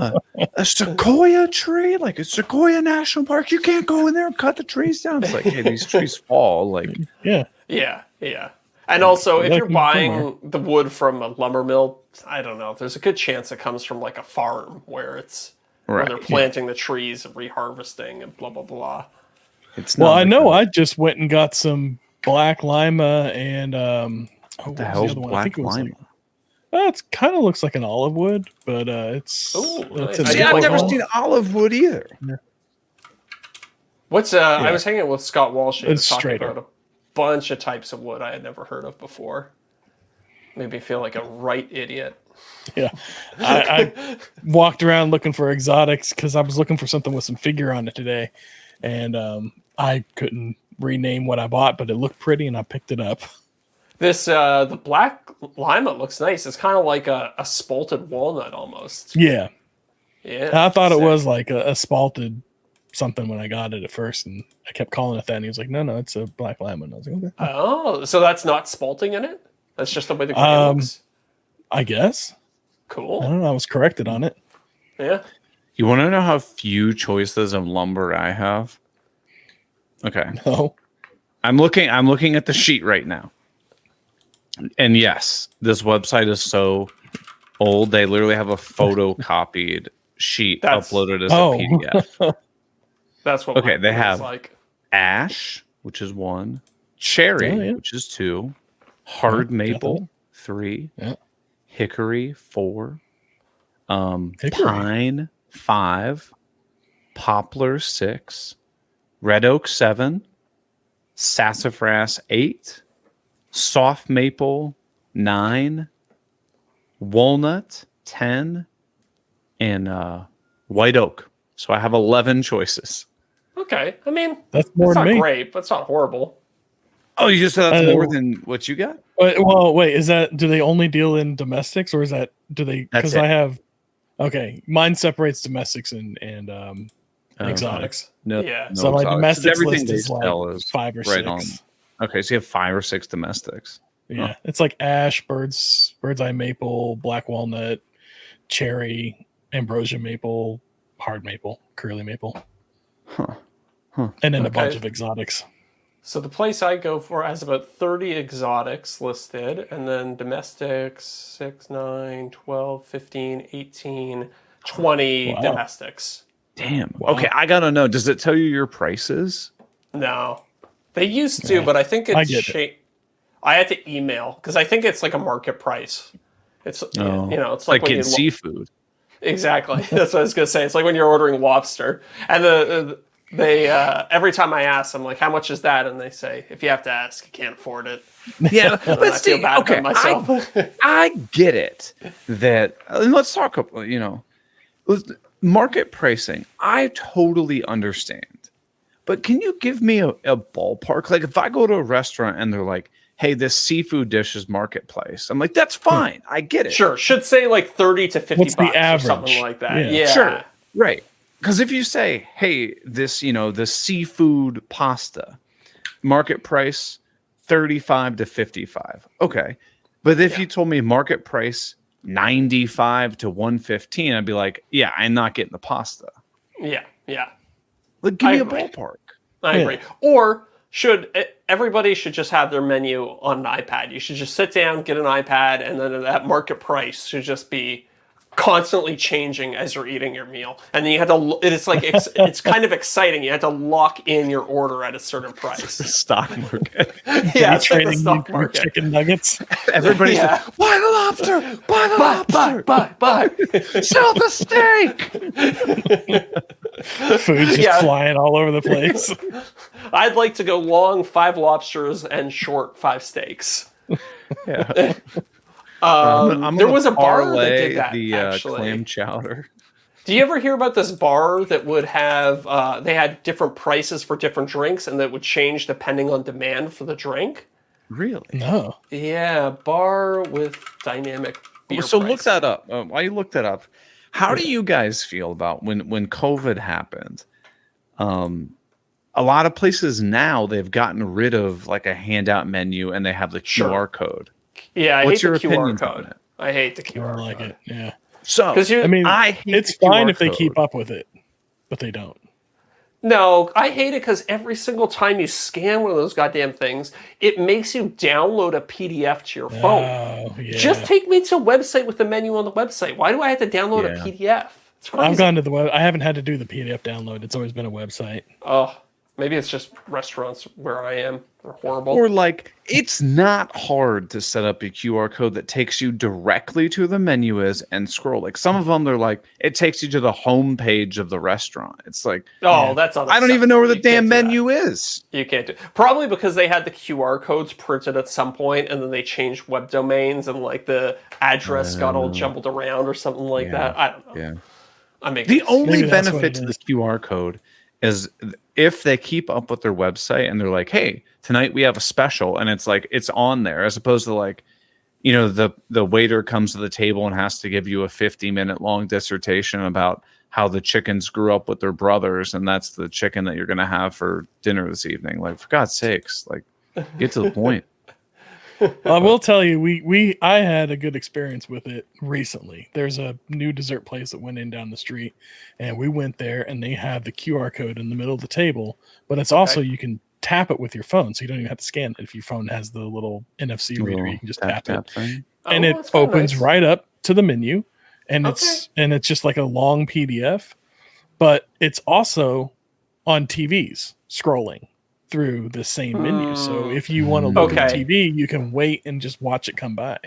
a sequoia tree, like a Sequoia National Park. You can't go in there and cut the trees down." It's like, hey, these trees fall. Like, Yeah. Yeah, yeah. And also, if Like you're in buying summer. the wood from a lumber mill, I don't know. There's a good chance it comes from like a farm where where they're Right. planting the trees and reharvesting and blah blah blah. it's Well, not I like know a- I just went and got some black lima and what the was hell's other one? I black think it was lima. it kind of looks like an olive wood, but it's Ooh, nice. a I See, did I've like never olive. seen olive wood either. What's I was hanging out with Scott Walsh. He was It's talking straighter. about a bunch of types of wood I had never heard of before. Made me feel like a right idiot. Yeah, I walked around looking for exotics because I was looking for something with some figure on it today, and I couldn't rename what I bought, but it looked pretty, and I picked it up. This the black lima looks nice. It's kind of like a spalted walnut almost. Yeah, Yeah, I thought it sick. was like a spalted something when I got it at first, and I kept calling it that, and he was like, "No, it's a black lima." And I was like, "Okay, Oh, so that's not spalting in it? That's just the way the grain looks. I guess." I Cool. don't know. I was corrected on it. Yeah. You want to know how few choices of lumber I have? Okay. Oh, I'm looking at the sheet right now. And yes, this website is so old. They literally have a photocopied sheet That's- uploaded as Oh. a PDF. That's what Okay, my they wood is have- like. Ash, which is 1, cherry, Oh, yeah. which is 2, hard Yeah, maple, 3, Yeah. hickory, 4, Hickory. pine, 5, poplar, 6, red oak, 7, sassafras, 8, soft maple, 9, walnut, 10, and white oak. So I have 11 choices. Okay. I mean, that's more it's than not me. great, but it's not horrible. Oh, you just said that's more Oh. than what you got? Well, wait, is that, do they only deal in domestics, or is that, do they, That's because it. I have, okay, mine separates domestics and exotics. No, Yeah. So my exotics. domestics Everything list they is like sell is 5 or right 6. on. Okay, so you have 5 or 6 domestics. Yeah, it's like ash, bird's eye maple, black walnut, cherry, ambrosia maple, hard maple, curly maple, and then a bunch of exotics. So the place I go for has about 30 exotics listed, and then domestics 6, 9, 12, 15, 18, 20 Wow. domestics. Damn. Wow. Okay, I gotta know. Does it tell you your prices? No. They used to, Yeah, but I think I it's get it. I had to email because I think it's like a market price. It's you know, it's like Like when getting seafood. Exactly. That's what I was gonna say. It's like when you're ordering lobster, and they every time I ask them like, how much is that, and they say, if you have to ask, you can't afford it. Yeah, And but I feel see, bad okay, about myself. I get it. That and let's talk. Market pricing. I totally understand. But can you give me a ballpark? Like if I go to a restaurant and they're like, hey, this seafood dish is marketplace. I'm like, that's fine. I get it. Sure, should say like 30 to 50 What's the bucks or average? something like that. Yeah. Yeah. Sure. Right. Because if you say, hey, this, the seafood pasta, market price 35 to 55. Okay. But if you told me market price 95 to 115, I'd be like, yeah, I'm not getting the pasta. Yeah. Yeah. Like, give me a agree. ballpark. I agree. Or everybody should just have their menu on an iPad. You should just sit down, get an iPad, and then that market price should just be constantly changing as you're eating your meal. And then you have to. It's like it's kind of exciting. You have to lock in your order at a certain price. Stock market. Yeah, it's like the Trading stock you market. chicken nuggets. Everybody's like, buy the lobster, buy the lobster, Buy. sell the steak. Food's just flying all over the place. I'd like to go long 5 lobsters and short 5 steaks. Yeah. There was a bar that parlay did that, the actually. clam chowder. Do you ever hear about this bar that would have, they had different prices for different drinks and that would change depending on demand for the drink? Really? No. Yeah, bar with dynamic beer So look pricing. that up. While you look that up, how do you guys feel about when COVID happened? A lot of places now they've gotten rid of like a handout menu and they have the QR code. Yeah, I What's hate your the QR opinions on code. it? I hate the I QR don't like code. it. Yeah. So I mean, I hate it's the fine QR if they code. keep up with it, but they don't. No, I hate it because every single time you scan one of those goddamn things, it makes you download a PDF to your phone. Oh, yeah. Just take me to a website with the menu on the website. Why do I have to download a PDF? It's crazy. I've gone to the web. I haven't had to do the PDF download. It's always been a website. Oh, maybe it's just restaurants where I am are horrible. Or like it's not hard to set up a QR code that takes you directly to the menu and scroll. Like some of them they're like it takes you to the home page of the restaurant. It's like that's unacceptable. I don't even know where the You can't damn do that. menu is. You can't do probably because they had the QR codes printed at some point and then they changed web domains and like the address got all jumbled around or something like that. I don't know. Yeah. I mean, The only Maybe that's what benefit it to is. this QR code is if they keep up with their website and they're like, hey, tonight we have a special and it's like it's on there as opposed to like, the waiter comes to the table and has to give you a 50-minute long dissertation about how the chickens grew up with their brothers and that's the chicken that you're going to have for dinner this evening. Like, for God's sakes, like get to the point. Well, I will tell you, I had a good experience with it recently. There's a new dessert place that went in down the street, and we went there, and they have the QR code in the middle of the table, but it's also you can tap it with your phone, so you don't even have to scan it. If your phone has the little NFC reader, you can just tap it, thing. and it that's kinda opens nice. right up to the menu, and it's just like a long PDF, but it's also on TVs scrolling through the same menu. So if you want to look at Okay. TV, you can wait and just watch it come by.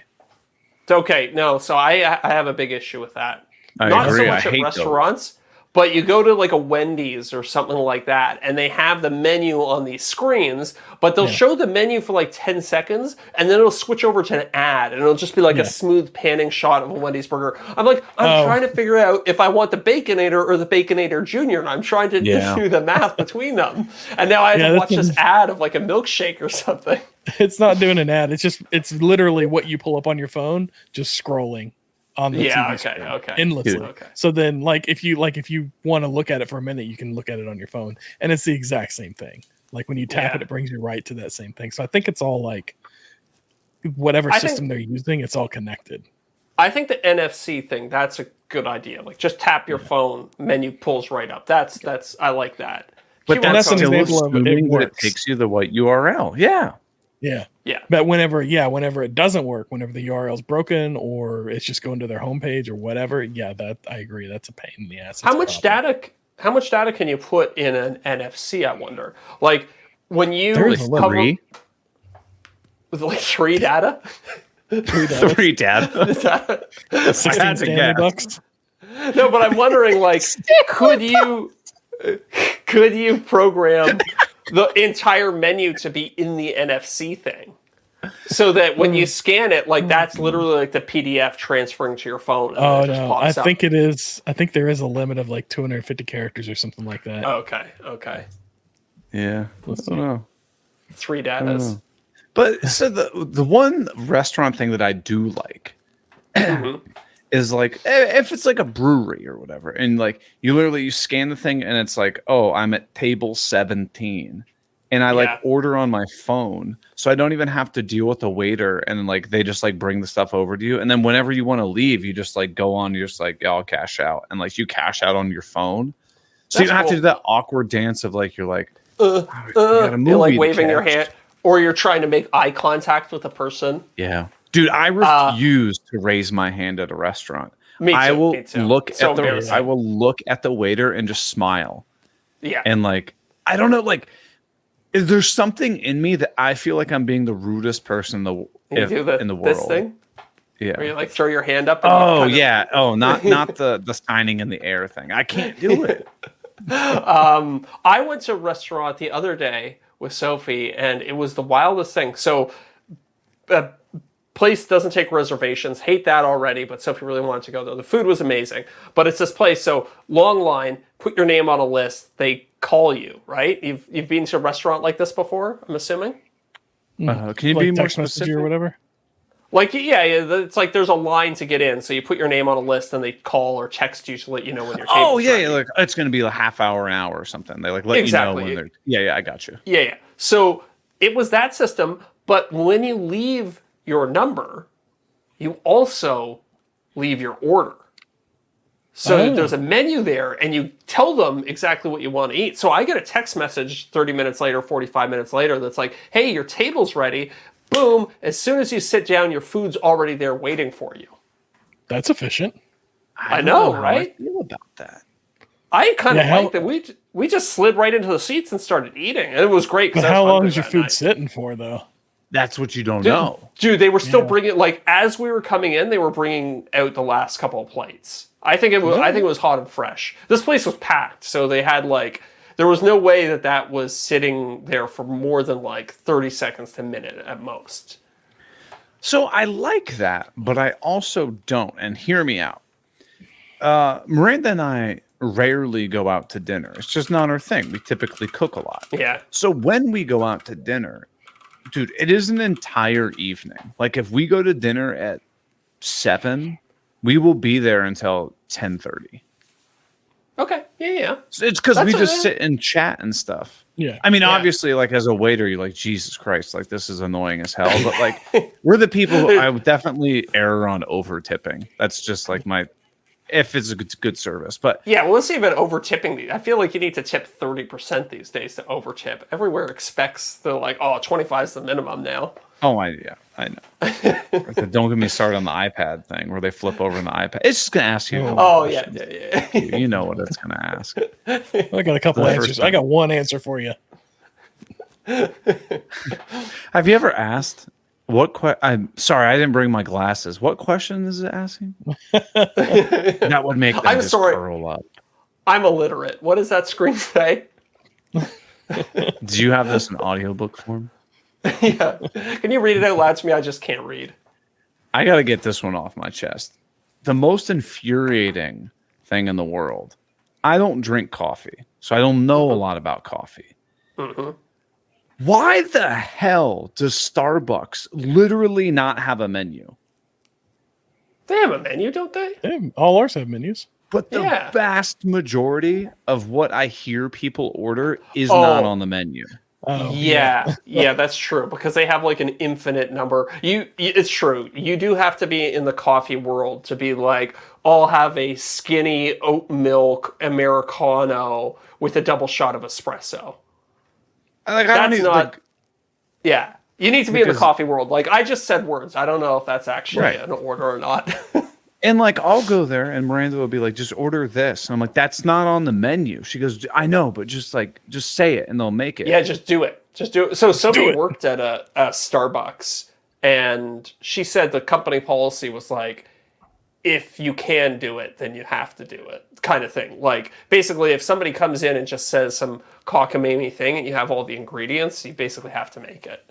Okay, no, so I have a big issue with that. I Not agree. so I much at hate those. restaurants, but you go to like a Wendy's or something like that, and they have the menu on these screens, but they'll show the menu for like 10 seconds, and then it'll switch over to an ad, and it'll just be like a smooth panning shot of a Wendy's burger. I'm like, I'm trying to figure out if I want the Baconator or the Baconator Junior, and I'm trying to do the math between them. And now I have to watch this ad of like a milkshake or something. It's not doing an ad. It's literally what you pull up on your phone, just scrolling on the TV screen endlessly. Dude. So then, if you want to look at it for a minute, you can look at it on your phone, and it's the exact same thing. Like when you tap it, it brings you right to that same thing. So I think it's all like whatever I system think- they're using, it's all connected. I think the NFC thing, that's a good idea. Like just tap your phone, menu pulls right up. That's I like that. But QR that's an code- still example of it assuming that it works. takes you the right URL. Yeah. Yeah. Yeah. But whenever it doesn't work, whenever the URL is broken or it's just going to their homepage or whatever, that I agree. That's a pain in the ass. How much data can you put in an NFC, I wonder? Like when you There is a limit. Three. with like 3 data? Three data. $16 I had to Stanley guess. bucks. No, but I'm wondering like could you program the entire menu to be in the NFC thing? So that when you scan it, like that's literally like the PDF transferring to your phone. And Oh then it just no, pops I up. think it is. I think there is a limit of like 250 characters or something like that. Okay. Yeah. I don't know. 3 datas. But so the one restaurant thing that I do like is like if it's like a brewery or whatever, and like you scan the thing and it's like, oh, I'm at table 17. And I like order on my phone, so I don't even have to deal with the waiter, and like they just like bring the stuff over to you, and then whenever you want to leave, you just like go on, you're just like, yeah, I'll cash out, and like you cash out on your phone, so you don't have to do that awkward dance of like you're like, you got a movie you're like to waving your catch. hand, or you're trying to make eye contact with a person. Yeah, dude, I refuse to raise my hand at a restaurant. Me too. I will me too. look So at the embarrassing. I will look at the waiter and just smile, Yeah. and like I don't know, like. There's something in me that I feel like I'm being the rudest person in You do the world. This thing Yeah. where you like throw your hand up. And you Oh kind of- yeah. Oh, not the signing in the air thing. I can't do it. I went to a restaurant the other day with Sophie, and it was the wildest thing. So, place doesn't take reservations. Hate that already, but Sophie really wanted to go though. The food was amazing, but it's this place. So long line. Put your name on a list. They call you, right? You've been to a restaurant like this before, I'm assuming. Can you Like be more text message specific? or whatever. Like it's like there's a line to get in, so you put your name on a list, and they call or text you to let you know when your table's Oh yeah, ready. yeah, like it's gonna be a half hour, an hour or something. They like let Exactly. you know when they're. Yeah, I got you. Yeah. So it was that system, but when you leave your number, you also leave your order. So there's a menu there, and you tell them exactly what you want to eat. So I get a text message 30 minutes later, 45 minutes later that's like, hey, your table's ready. Boom. As soon as you sit down, your food's already there waiting for you. That's efficient. I don't know, how right? I feel about that. I kind of Yeah, like that. We just slid right into the seats and started eating. And it was great. 'cause But I was how long hungry is your that food night. sitting for though? That's what you don't know. Dude, they were still bringing, like, as we were coming in, they were bringing out the last couple of plates. I think it was hot and fresh. This place was packed, so they had like, there was no way that was sitting there for more than like 30 seconds to a minute at most. So I like that, but I also don't. And hear me out. Miranda and I rarely go out to dinner. It's just not our thing. We typically cook a lot. Yeah. So when we go out to dinner, dude, it is an entire evening. Like if we go to dinner at 7, we will be there until 10:30. Okay. Yeah. So it's because we That's just sit and chat and stuff. Yeah. I mean, Yeah. obviously, like as a waiter, you're like, Jesus Christ, like this is annoying as hell. But like, we're the people who I would definitely err on over tipping. That's just like if it's a good service. But Yeah, well, let's see about over tipping these. I feel like you need to tip 30% these days to over tip. Everywhere expects they're like, 25 is the minimum now. I know. Don't get me started on the iPad thing where they flip over in the iPad. It's just gonna ask you. Oh yeah. You know what it's gonna ask. I got a couple The answers. first I time. got one answer for you. Have you ever asked what? I'm sorry, I didn't bring my glasses. What question is it asking? That would make them I'm just sorry. curl up. I'm illiterate. What does that screen say? Do you have this in audiobook form? Yeah. Can you read it out loud to me? I just can't read. I got to get this one off my chest. The most infuriating thing in the world. I don't drink coffee, so I don't know a lot about coffee. Why the hell does Starbucks literally not have a menu? They have a menu, don't they? All ours have menus. But the Yeah. vast majority of what I hear people order is not on the menu. Oh, Yeah, yeah, that's true because they have like an infinite number. It's true. You do have to be in the coffee world to be like, I'll have a skinny oat milk Americano with a double shot of espresso. Like, I don't That's need not. like, Yeah, you need to be in the because coffee world. Like I just said words. I don't know if that's actually Right. an order or not. and like I'll go there and Miranda will be like, just order this. And I'm like, that's not on the menu. She goes, I know, but just say it and they'll make it. Yeah, just do it. Just do it. So somebody it. worked at a Starbucks, and she said the company policy was like, if you can do it, then you have to do it, kind of thing. Like basically, if somebody comes in and just says some cockamamie thing, and you have all the ingredients, you basically have to make it.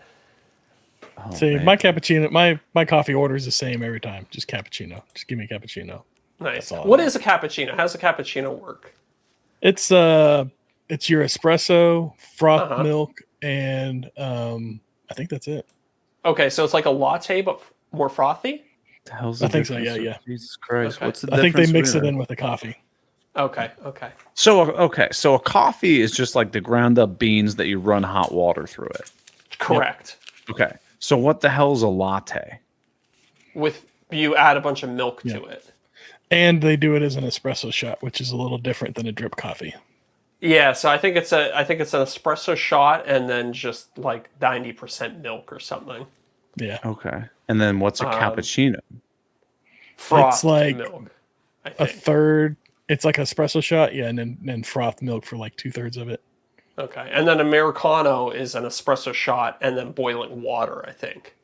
Oh, See, man. my cappuccino, my coffee order is the same every time. Just cappuccino. Just give me a cappuccino. Nice. That's all I What want. is a cappuccino? How does a cappuccino work? It's your espresso, froth Uh-huh. milk, and I think that's it. Okay, so it's like a latte, but more frothy. The hell's I the think so, difference? yeah. Jesus Christ. Okay. What's the I think difference? they mix it between in with the coffee. Okay, okay. So a coffee is just like the ground up beans that you run hot water through it. Correct. Okay. So what the hell's a latte? With you add a bunch of milk Yeah. to it. And they do it as an espresso shot, which is a little different than a drip coffee. Yeah, so I think it's an espresso shot and then just like 90% milk or something. Yeah. Okay. And then what's a cappuccino? Frothed like milk, I A think. third, it's like espresso shot, yeah, and then froth milk for like 2/3 of it. Okay, and then Americano is an espresso shot and then boiling water, I think.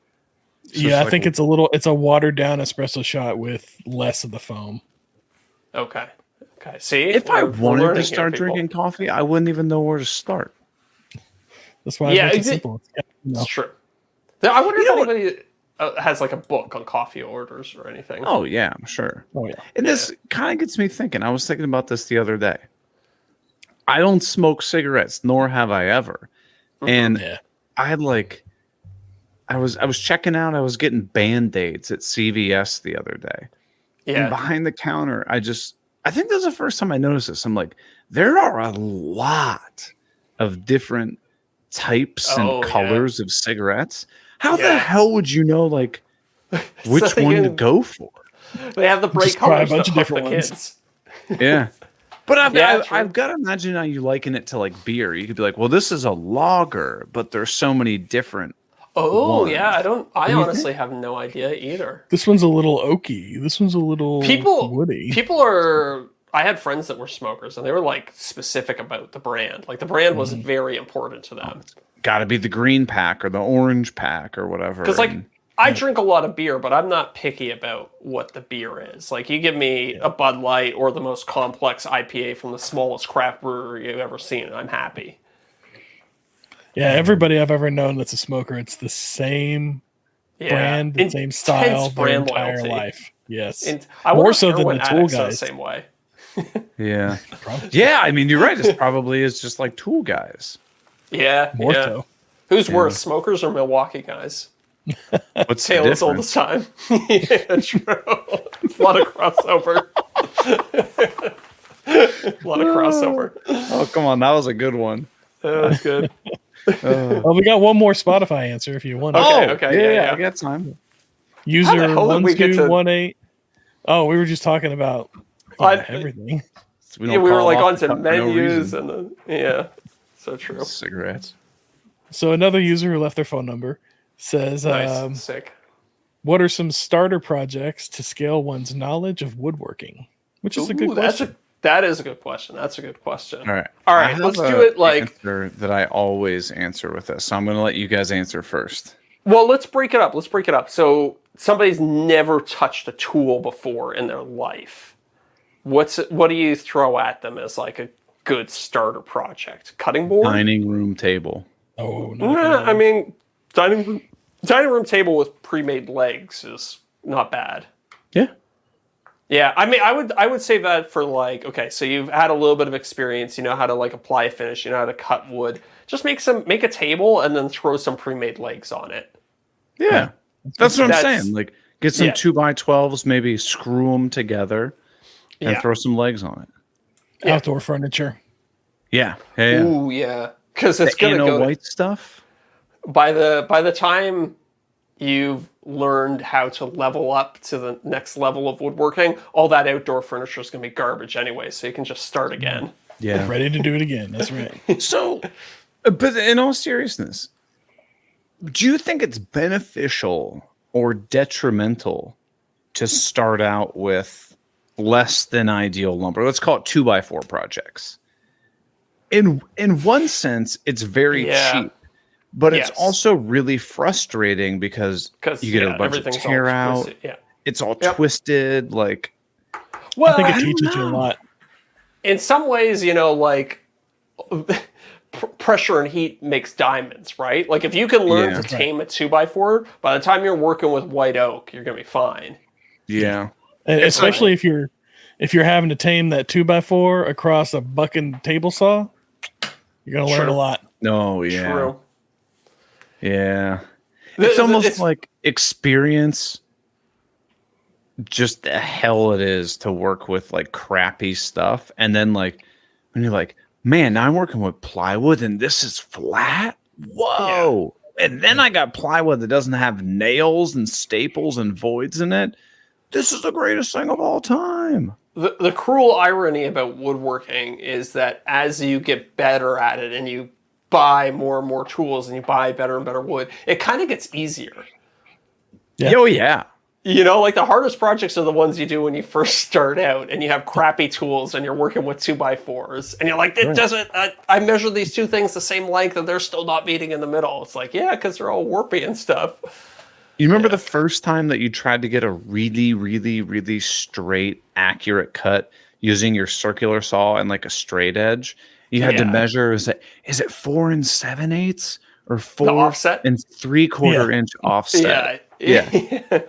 Yeah, I like think it's a watered down espresso shot with less of the foam. Okay. Okay. See, If I we're wanted learning to here, start people. drinking coffee, I wouldn't even know where to start. That's why Yeah, I make it is it- simple. It's true. I wonder You know if anybody has like a book on coffee orders or anything. Oh yeah, I'm sure. Oh yeah. And this kind of gets me thinking. I was thinking about this the other day. I don't smoke cigarettes, nor have I ever. And Yeah. I had like, I was checking out. I was getting Band-Aids at CVS the other day. And Yeah. behind the counter, I think this is the first time I noticed this. I'm like, there are a lot of different types Oh, and yeah. colors of cigarettes. How the Yeah. hell would you know like which they one to can- go for? They have the bright Just try a colors bunch to of hook different the ones. kids. Yeah. But Yeah, true. I've got to imagine how you liken it to like beer. You could be like, well, this is a lager, but there's so many different. Oh ones. yeah, I do you honestly have no idea either. This one's a little oaky. This one's a little woody. People are. I had friends that were smokers, and they were like specific about the brand. Like the brand was very important to them. Got to be the green pack or the orange pack or whatever. Because like and- I drink a lot of beer, but I'm not picky about what the beer is. Like you give me a Bud Light or the most complex IPA from the smallest craft brewery you've ever seen, and I'm happy. Yeah, everybody I've ever known that's a smoker, it's the same Yeah. brand, the same style, their brand entire loyalty. life. Yes. And I More wonder if so than heroin the tool addicts are the guys. same way. yeah, Probably. yeah. I mean, you're right. It probably is just like tool guys. Yeah. More yeah. so. Who's worse, smokers or Milwaukee guys? What's the Tale as old difference? as time. Yeah, true. A lot of crossover. A lot of crossover. Oh, come on, that was a good one. That's good. Well, we got one more Spotify answer if you want. Okay, Oh, okay, yeah. I got time. User How the hell did we get to- 1218. Oh, we were just talking about everything. We Yeah, don't we were call like off onto the cup for no menus reason. and yeah. So true. Cigarettes. So another user who left their phone number says, Nice. Sick. "What are some starter projects to scale one's knowledge of woodworking?" Which is a good Ooh, question. that is a good question. That's a good question. All right. All I right, have let's a do it like answer that I always answer with this. So I'm going to let you guys answer first. well, let's break it up. Let's break it up. So somebody's never touched a tool before in their life. What do you throw at them as like a good starter project? Cutting board? Dining room table. Oh, no. Nah, I mean, dining room table with pre-made legs is not bad. Yeah. Yeah, I mean, I would say that for like, okay, so you've had a little bit of experience, you know how to like apply a finish, you know how to cut wood. Just make a table and then throw some pre-made legs on it. Yeah. That's what I'm That's- saying. Like, get some yeah. 2x12s, maybe screw them together and Yeah. throw some legs on it. Yeah. Outdoor furniture. Yeah. Yeah. Ooh, yeah. because it's The going to Anno go White stuff. by the time you've learned how to level up to the next level of woodworking, all that outdoor furniture is going to be garbage anyway, so you can just start again. Yeah. Ready to do it again. That's right. So, but in all seriousness, do you think it's beneficial or detrimental to start out with less than ideal lumber? Let's call it 2x4 projects. In one sense, it's very cheap, but it's also really frustrating because you get a bunch of tear out. Yeah. It's all twisted. Like, I think it teaches you a lot. In some ways, like pressure and heat makes diamonds, right? Like if you can learn to tame a 2x4, by the time you're working with white oak, you're gonna be fine. Yeah. And especially if you're having to tame that 2x4 across a bucking table saw, you're gonna learn a lot. No, yeah. True. Yeah. It's almost like experience just the hell it is to work with like crappy stuff. And then like when you're like, man, now I'm working with plywood and this is flat. Whoa. Yeah. And then I got plywood that doesn't have nails and staples and voids in it. This is the greatest thing of all time. The cruel irony about woodworking is that as you get better at it and you buy more and more tools and you buy better and better wood, it kind of gets easier. Yeah. Oh, yeah. Like the hardest projects are the ones you do when you first start out and you have crappy tools and you're working with 2x4s and you're like, it doesn't, I measure these two things the same length and they're still not meeting in the middle. It's like, yeah, because they're all warpy and stuff. You remember the first time that you tried to get a really, really, really straight, accurate cut using your circular saw and like a straight edge? You had to measure, is it 4 7/8 or 4 3/4 inch offset? Yeah.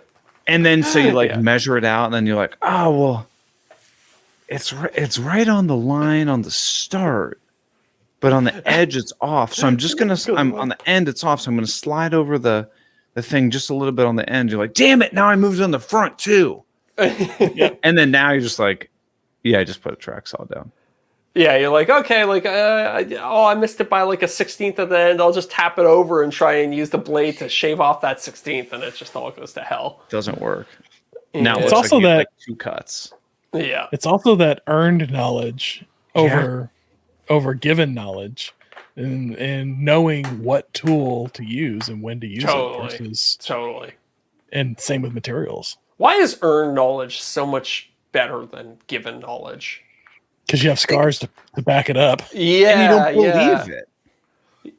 And then so you like measure it out and then you're like, oh, well, it's right on the line on the start, but on the edge it's off. So I'm just going to, I'm on the end, it's off. So I'm going to slide over the thing just a little bit on the end. You're like, damn it. Now I moved on the front too. And then now you're just like, I just put a track saw down. Yeah, you're like, okay, like, I missed it by like a 16th of the end. I'll just tap it over and try and use the blade to shave off that 16th, and it just all goes to hell. Doesn't work. Now it's also that like 2 cuts. Yeah, it's also that earned knowledge over given knowledge, and knowing what tool to use and when to use it. Versus, and same with materials. Why is earned knowledge so much better than given knowledge? Because you have scars to back it up. Yeah, and you don't believe it.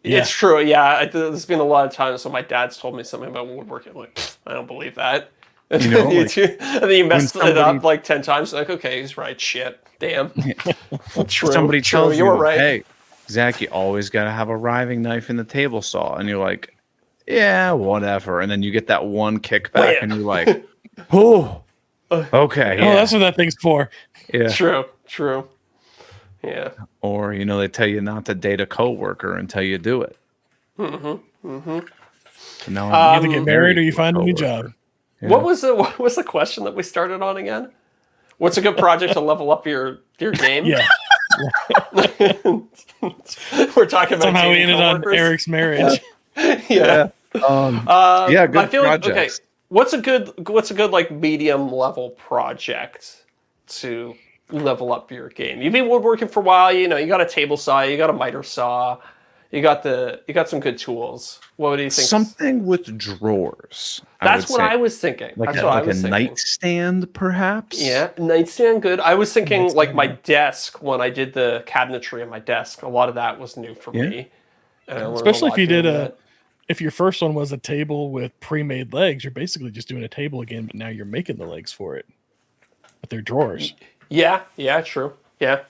It's true. Yeah, there's been a lot of times when my dad's told me something about woodworking. Like, I don't believe that. And then you messed it up like 10 times. Like, okay, he's right. Shit. Damn. True. Somebody tells you, right. Hey, Zach, you always got to have a riving knife in the table saw. And you're like, yeah, whatever. And then you get that one kickback and you're like, oh, okay. Oh, that's what that thing's for. Yeah. True. Yeah. Or, they tell you not to date a coworker until you do it. You either get married or you find a new job. Yeah. What was the question that we started on again? What's a good project to level up your game? Yeah. We're talking about somehow we ended on Eric's marriage. Yeah. Good I feel projects. like, okay, what's a good like medium level project to level up your game? You've been woodworking for a while. You got a table saw, you got a miter saw, you got some good tools. What do you think? Something with drawers. That's what I was thinking. Like a nightstand, perhaps. Yeah, nightstand, good. I was thinking like my desk when I did the cabinetry on my desk. A lot of that was new for me. Especially if you did if your first one was a table with pre-made legs, you're basically just doing a table again, but now you're making the legs for it. But they're drawers. Yeah, true. Yeah.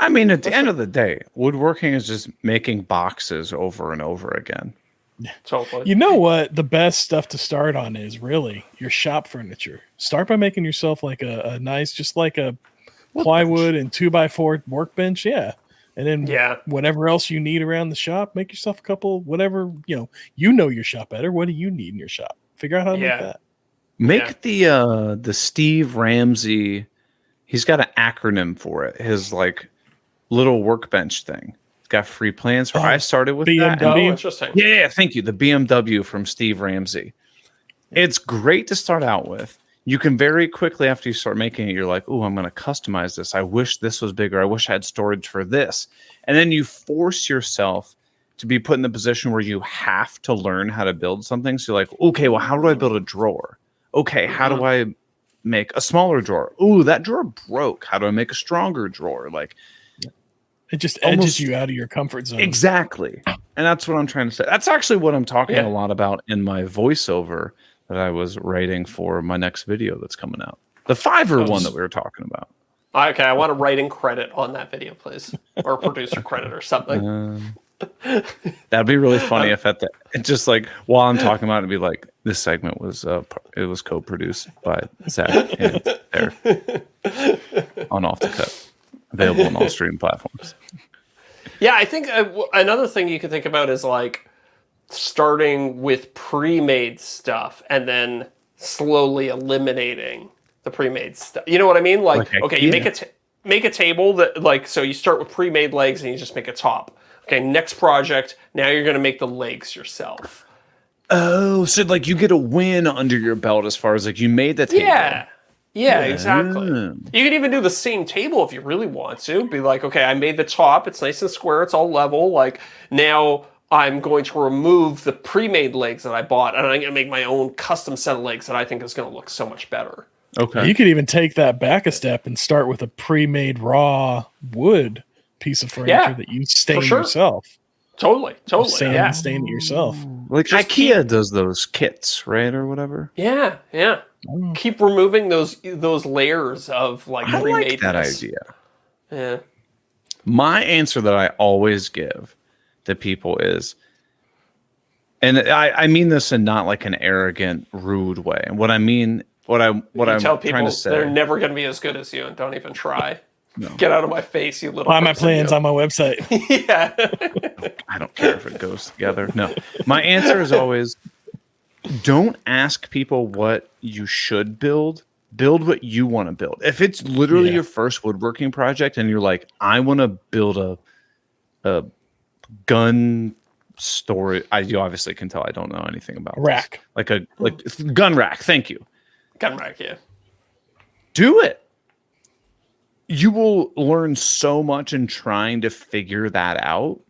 I mean, at the end of the day, woodworking is just making boxes over and over again. Totally. You know what? The best stuff to start on is really your shop furniture. Start by making yourself like a nice, just like a plywood and 2x4 workbench. Yeah. And then whatever else you need around the shop, make yourself a couple, whatever, you know your shop better. What do you need in your shop? Figure out how to make that. Make the Steve Ramsey, he's got an acronym for it. His like little workbench thing. It's got free plans for. Oh, I started with that. and- BMW. Oh, interesting. yeah, thank you. The BMW from Steve Ramsey. It's great to start out with. You can very quickly, after you start making it, you're like, oh, I'm going to customize this. I wish this was bigger. I wish I had storage for this. And then you force yourself to be put in the position where you have to learn how to build something. So you're like, okay, well, how do I build a drawer? Okay, how do I make a smaller drawer? Ooh, that drawer broke. How do I make a stronger drawer? Like, It just Almost- edges you out of your comfort zone. exactly. And that's what I'm trying to say. That's actually what I'm talking Yeah. a lot about in my voiceover that I was writing for my next video that's coming out. The Fiverr one that we were talking about. Okay, I want a writing credit on that video, please, or a producer credit or something. That'd be really funny if at the just like while I'm talking about it, it'd be like this segment was it was co-produced by Zach and Deric on Off the Cut, available on all streaming platforms. Yeah, I think another thing you could think about is like starting with pre-made stuff and then slowly eliminating the pre-made stuff. You know what I mean? Like okay, you make a table that like so you start with pre-made legs and you just make a top. Okay, next project, now you're going to make the legs yourself. Oh, so like you get a win under your belt as far as like you made the table. Yeah, exactly. Oh. You can even do the same table if you really want to. Be like, okay, I made the top. It's nice and square. It's all level. Like now I'm going to remove the pre-made legs that I bought, and I'm going to make my own custom set of legs that I think is going to look so much better. Okay. You could even take that back a step and start with a pre-made raw wood piece of furniture Yeah, that you stain sure. yourself. Totally. Stain it yourself. Like Just IKEA does those kits, right, or whatever. Yeah. Keep removing those layers of like I pre-made. like that idea. Yeah. My answer that I always give to people is, and I mean this in not like an arrogant, rude way. And what I mean, what I'm Tell trying people to say, they're never going to be as good as you, and don't even try. No. Get out of my face, you little. Buy my person, plans you. on my website. Yeah. I don't care if it goes together. No, my answer is always, don't ask people what you should build. Build what you want to build. If it's literally your first woodworking project and you're like, I want to build a gun storage. You obviously can tell I don't know anything about Rack. this. Like gun rack. Thank you. Gun rack, yeah. Do it. You will learn so much in trying to figure that out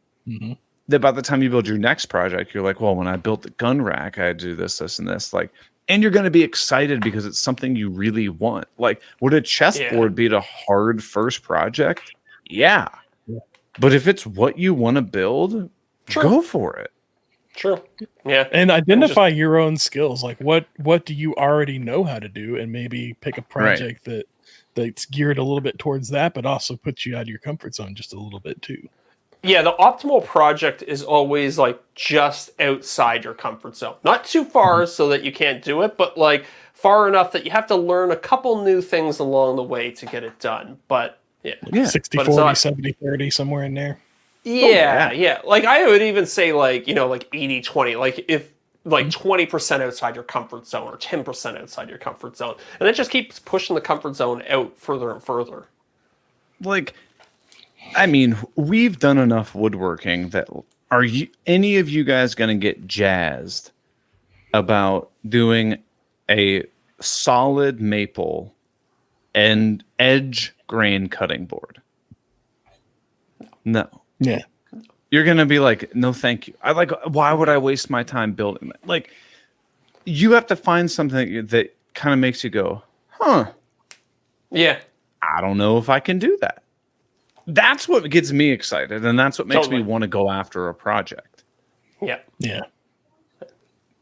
that by the time you build your next project, you're like, well, when I built the gun rack, I do this, this, and this. Like, and you're going to be excited because it's something you really want. Like, would a chessboard be a hard first project? Yeah. But if it's what you want to build, go for it. Sure. Yeah. And identify your own skills. Like what do you already know how to do, and maybe pick a project that's geared a little bit towards that, but also puts you out of your comfort zone just a little bit too. Yeah, the optimal project is always like just outside your comfort zone. Not too far so that you can't do it, but like far enough that you have to learn a couple new things along the way to get it done. But yeah. 60, But it's 40, not- 70, 30, somewhere in there. Yeah. Like I would even say like, like 80-20. Like if like 20% outside your comfort zone or 10% outside your comfort zone. And it just keeps pushing the comfort zone out further and further. Like, I mean, we've done enough woodworking that any of you guys going to get jazzed about doing a solid maple and edge grain cutting board? No. Yeah. You're going to be like, no, thank you. Why would I waste my time building that? Like, you have to find something that kind of makes you go, huh, Yeah. I don't know if I can do that. That's what gets me excited, and that's what makes me want to go after a project. Yeah. Yeah.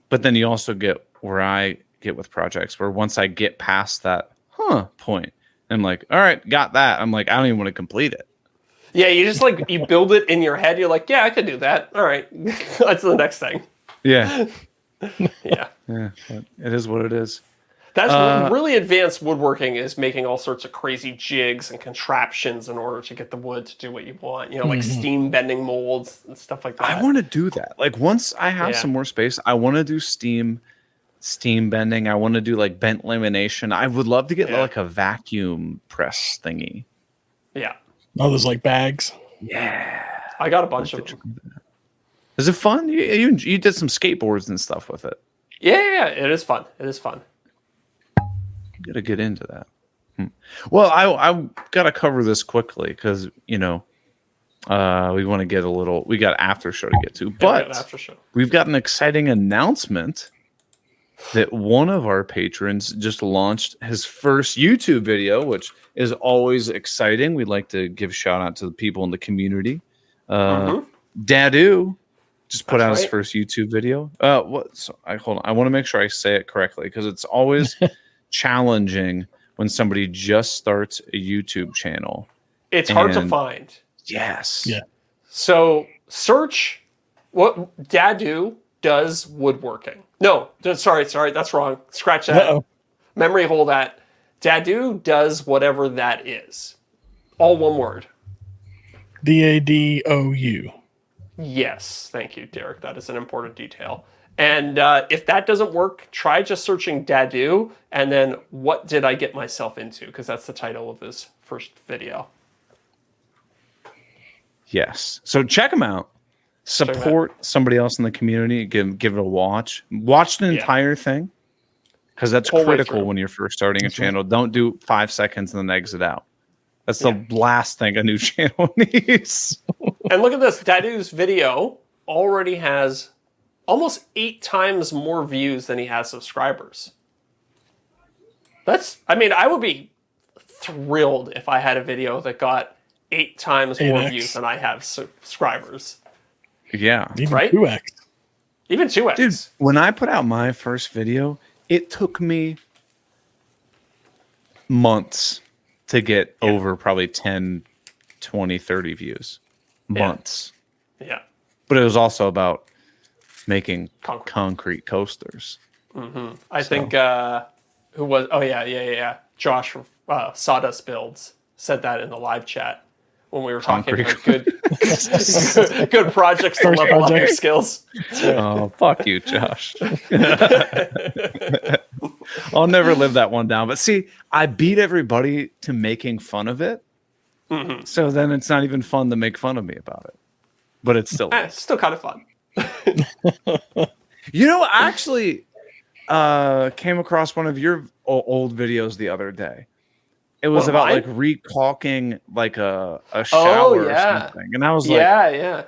But then you also get where I get with projects, where once I get past that point, I'm like, all right, got that. I'm like, I don't even want to complete it. Yeah, you just like, you build it in your head. You're like, yeah, I could do that. All right. That's the next thing. Yeah. Yeah. Yeah. It is what it is. That's really advanced woodworking, is making all sorts of crazy jigs and contraptions in order to get the wood to do what you want. Like steam bending molds and stuff like that. I want to do that. Like once I have some more space, I want to do steam bending. I want to do like bent lamination. I would love to get like a vacuum press thingy. Yeah. Oh, those like bags. Yeah. I got a bunch of them. Is it fun? You did some skateboards and stuff with it. Yeah, it is fun. It is fun. Got to get into that. Well, I got to cover this quickly because, we want to get we got after show to get to, but after show. We've got an exciting announcement that one of our patrons just launched his first YouTube video, which is always exciting. We'd like to give a shout out to the people in the community. Dadu just put out his first YouTube video. Hold on. I want to make sure I say it correctly because it's always challenging when somebody just starts a YouTube channel. It's hard to find. Yes. Yeah. So search what Dadu does woodworking. No, sorry, that's wrong. Scratch that. Uh-oh. Memory hole that. Dadu does whatever that is. All one word. DADOU. Yes, thank you, Deric. That is an important detail. And if that doesn't work, try just searching Dadu and then what did I get myself into? Because that's the title of his first video. Yes. So check him out. Support somebody else in the community. Give it a watch. Watch the entire thing because that's critical when you're first starting a channel. Don't do 5 seconds and then exit out. That's the last thing a new channel needs. And look at this. Dadu's video already has almost 8 times more views than he has subscribers. I would be thrilled if I had a video that got 8 times more views than I have subscribers. Yeah. Even right? 2x. Even 2x. Dude, when I put out my first video, it took me months to get over probably 10, 20, 30 views. Months. Yeah. But it was also about making concrete coasters. Mm-hmm. I think, who was, Josh from Sawdust Builds said that in the live chat when we were talking about good projects to level up your skills. Oh, fuck you, Josh. I'll never live that one down. But see, I beat everybody to making fun of it. Mm-hmm. So then it's not even fun to make fun of me about it. But it's still it's still kind of fun. I actually came across one of your old videos the other day. It was about like recalking like a shower or something. And I was like, I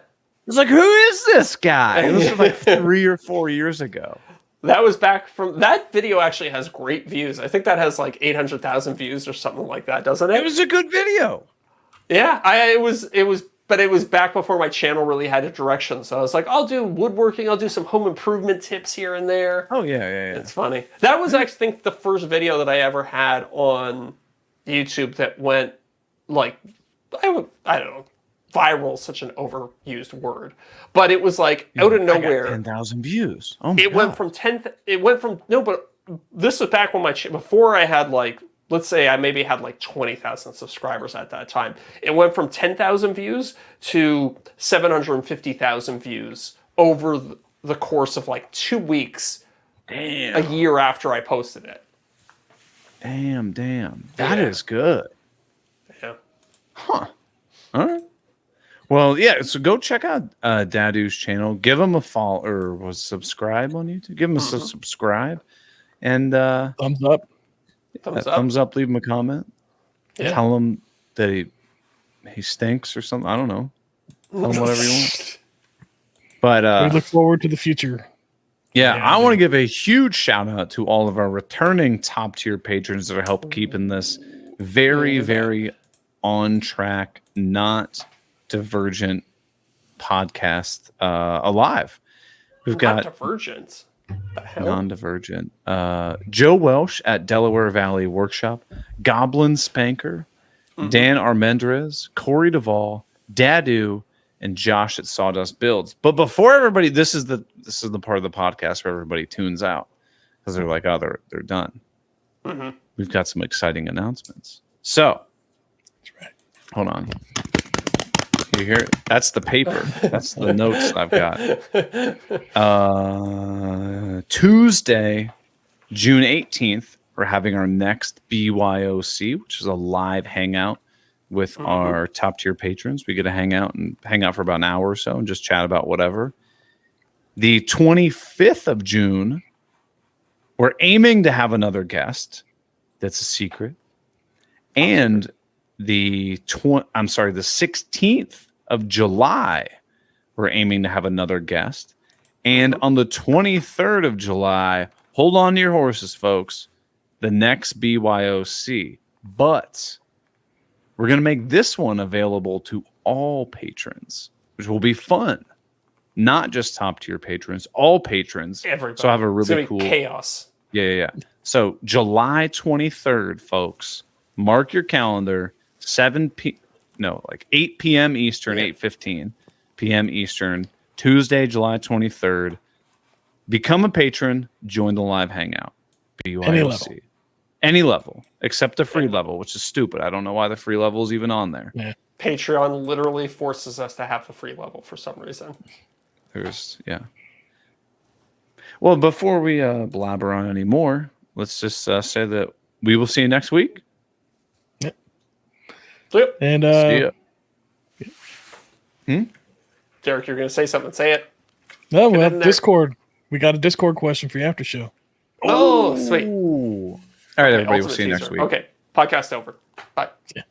was like, who is this guy? It was like 3 or 4 years ago. That was back from that video actually has great views. I think that has like 800,000 views or something like that, doesn't it? It was a good video. Yeah, it was back before my channel really had a direction. So I was like, I'll do woodworking, I'll do some home improvement tips here and there. Oh yeah. It's funny. That was I think the first video that I ever had on YouTube that went like I don't know, viral, such an overused word, but it was like out of nowhere. 10,000 views. Oh my God. But this was back when before I had like, let's say I maybe had like 20,000 subscribers at that time. It went from 10,000 views to 750,000 views over the course of like 2 weeks. Damn. A year after I posted it. Damn. That is good. Yeah. Huh. All right. Well, yeah, so go check out Dadu's channel. Give him a follow or subscribe on YouTube. Give him a subscribe. And thumbs up. Thumbs up, leave him a comment. Yeah. Tell him that he stinks or something. I don't know. Tell him whatever you want. But we look forward to the future. Yeah, I want to give a huge shout out to all of our returning top tier patrons that are helping keeping this very, very on track, not divergent podcast alive. We've got divergent. Non-divergent. Joe Welsh at Delaware Valley Workshop, Goblin Spanker, Dan Armendrez, Corey Duvall, Dadu, and Josh at Sawdust Builds. But before everybody, this is the part of the podcast where everybody tunes out because they're like, oh, they're done. Mm-hmm. We've got some exciting announcements. So, that's right. Hold on. You hear it? That's the paper. That's the notes I've got. Tuesday, June 18th, we're having our next BYOC, which is a live hangout with our top tier patrons. We get to hang out for about an hour or so and just chat about whatever. The 25th of June, we're aiming to have another guest. That's a secret. And the 16th of July, we're aiming to have another guest. And on the 23rd of July, hold on to your horses, folks, the next BYOC. But we're going to make this one available to all patrons, which will be fun. Not just top tier patrons, all patrons. Everybody. So I have a really cool chaos. Yeah. So July 23rd, folks, mark your calendar. 8 p.m. Eastern, 8:15 p.m. Eastern, Tuesday, July 23rd. Become a patron. Join the live hangout. BYOC. Any level, except the free level, which is stupid. I don't know why the free level is even on there. Yeah. Patreon literally forces us to have the free level for some reason. Well, before we blabber on anymore, let's just say that we will see you next week. Yep. Yep. And See ya. Deric, you're going to say something. Say it. No, well, Discord. We got a Discord question for your after show. Oh, sweet. All right, everybody. We'll see you next week. Okay. Podcast over. Bye. Yeah.